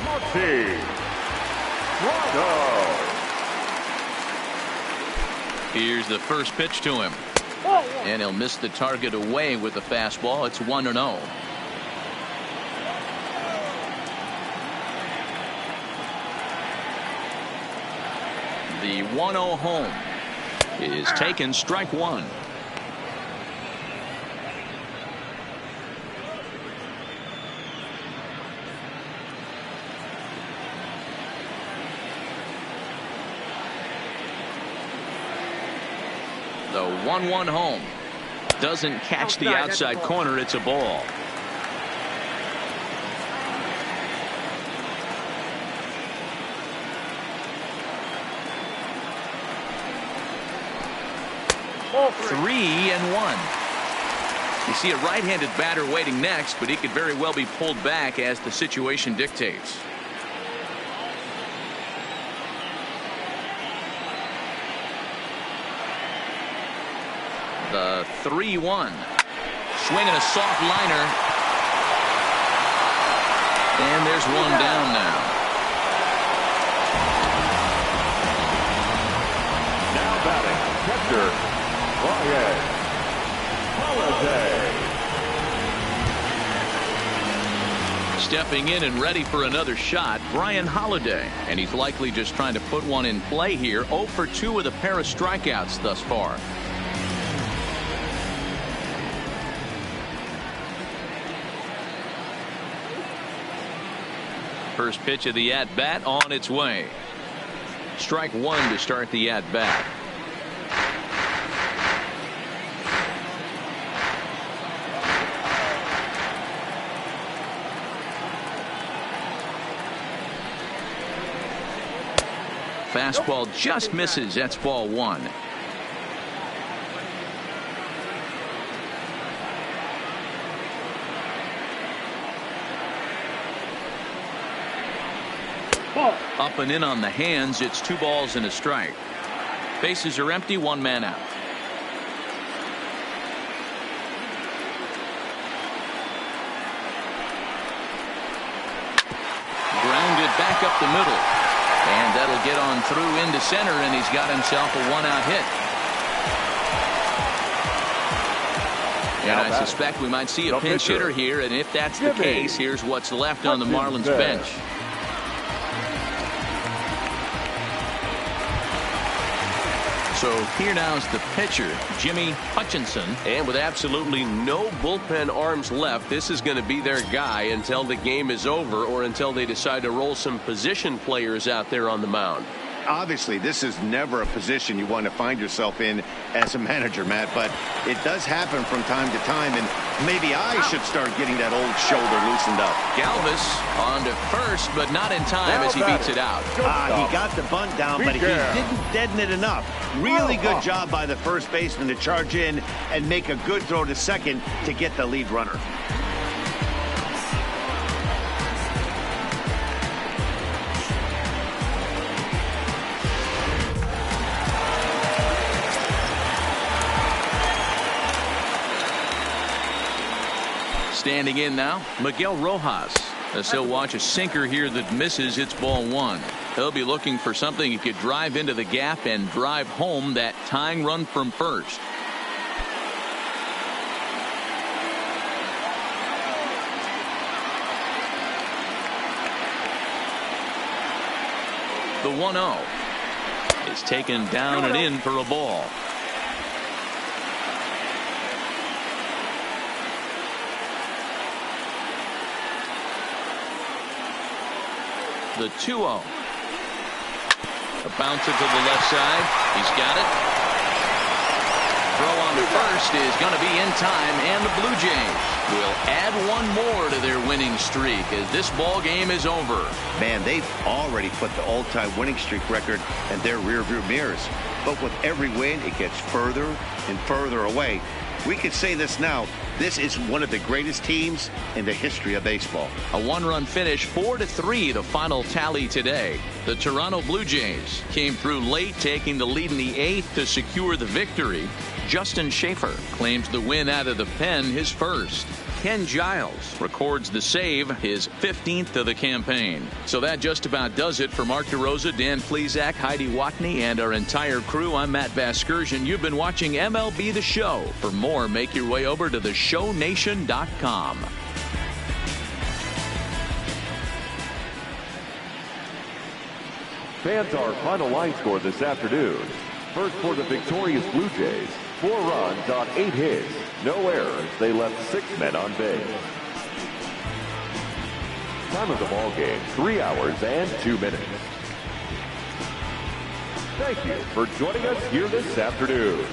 Martin Prado. Here's the first pitch to him. And he'll miss the target away with the fastball. It's 1-0. The 1-0 home is taken, strike 1. The 1-1 home doesn't catch the outside corner. It's a ball. Oh, 3-1. You see a right-handed batter waiting next, but he could very well be pulled back as the situation dictates. The 3-1. Swinging a soft liner. And there's one down now. Now batting, catcher, Ryan Holiday. Stepping in and ready for another shot, Brian Holiday. And he's likely just trying to put one in play here. 0 for 2 with a pair of strikeouts thus far. First pitch of the at-bat on its way. Strike one to start the at-bat. Fastball just misses. That's ball one. Up and in on the hands. It's 2 balls and a strike. Bases are empty. 1 man out. Grounded back up the middle. And that'll get on through into center, and he's got himself a 1-out hit. And I suspect we might see a pinch hitter here, and if that's the case, here's what's left on the Marlins bench. So here now's the pitcher, Jimmy Hutchinson. And with absolutely no bullpen arms left, this is going to be their guy until the game is over or until they decide to roll some position players out there on the mound. Obviously, this is never a position you want to find yourself in as a manager, Matt, but it does happen from time to time, and maybe I should start getting that old shoulder loosened up. Galvis on to first, but not in time as he beats it out. He got the bunt down, but he didn't deaden it enough. Really good job by the first baseman to charge in and make a good throw to second to get the lead runner. Standing in now, Miguel Rojas. As he'll watch a sinker here that misses. It's ball one. He'll be looking for something he could drive into the gap and drive home that tying run from first. The 1-0 is taken down and in for a ball. The 2-0. A bouncer to the left side. He's got it. Throw on to first is going to be in time, and the Blue Jays will add one more to their winning streak as this ball game is over. Man, they've already put the all-time winning streak record in their rearview mirrors. But with every win, it gets further and further away. We could say this now. This is one of the greatest teams in the history of baseball. A one-run finish, 4-3, the final tally today. The Toronto Blue Jays came through late, taking the lead in the 8th to secure the victory. Justin Schaefer claims the win out of the pen, his first. Ken Giles records the save, his 15th of the campaign. So that just about does it for Mark DeRosa, Dan Plesac, Heidi Watney, and our entire crew. I'm Matt Vasgersian. You've been watching MLB The Show. For more, make your way over to theshownation.com. Fans, our final line score this afternoon. First for the victorious Blue Jays, 4 runs on 8 hits. No errors. They left 6 men on base. Time of the ball game, 3 hours and 2 minutes. Thank you for joining us here this afternoon.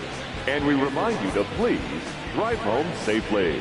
And we remind you to please drive home safely.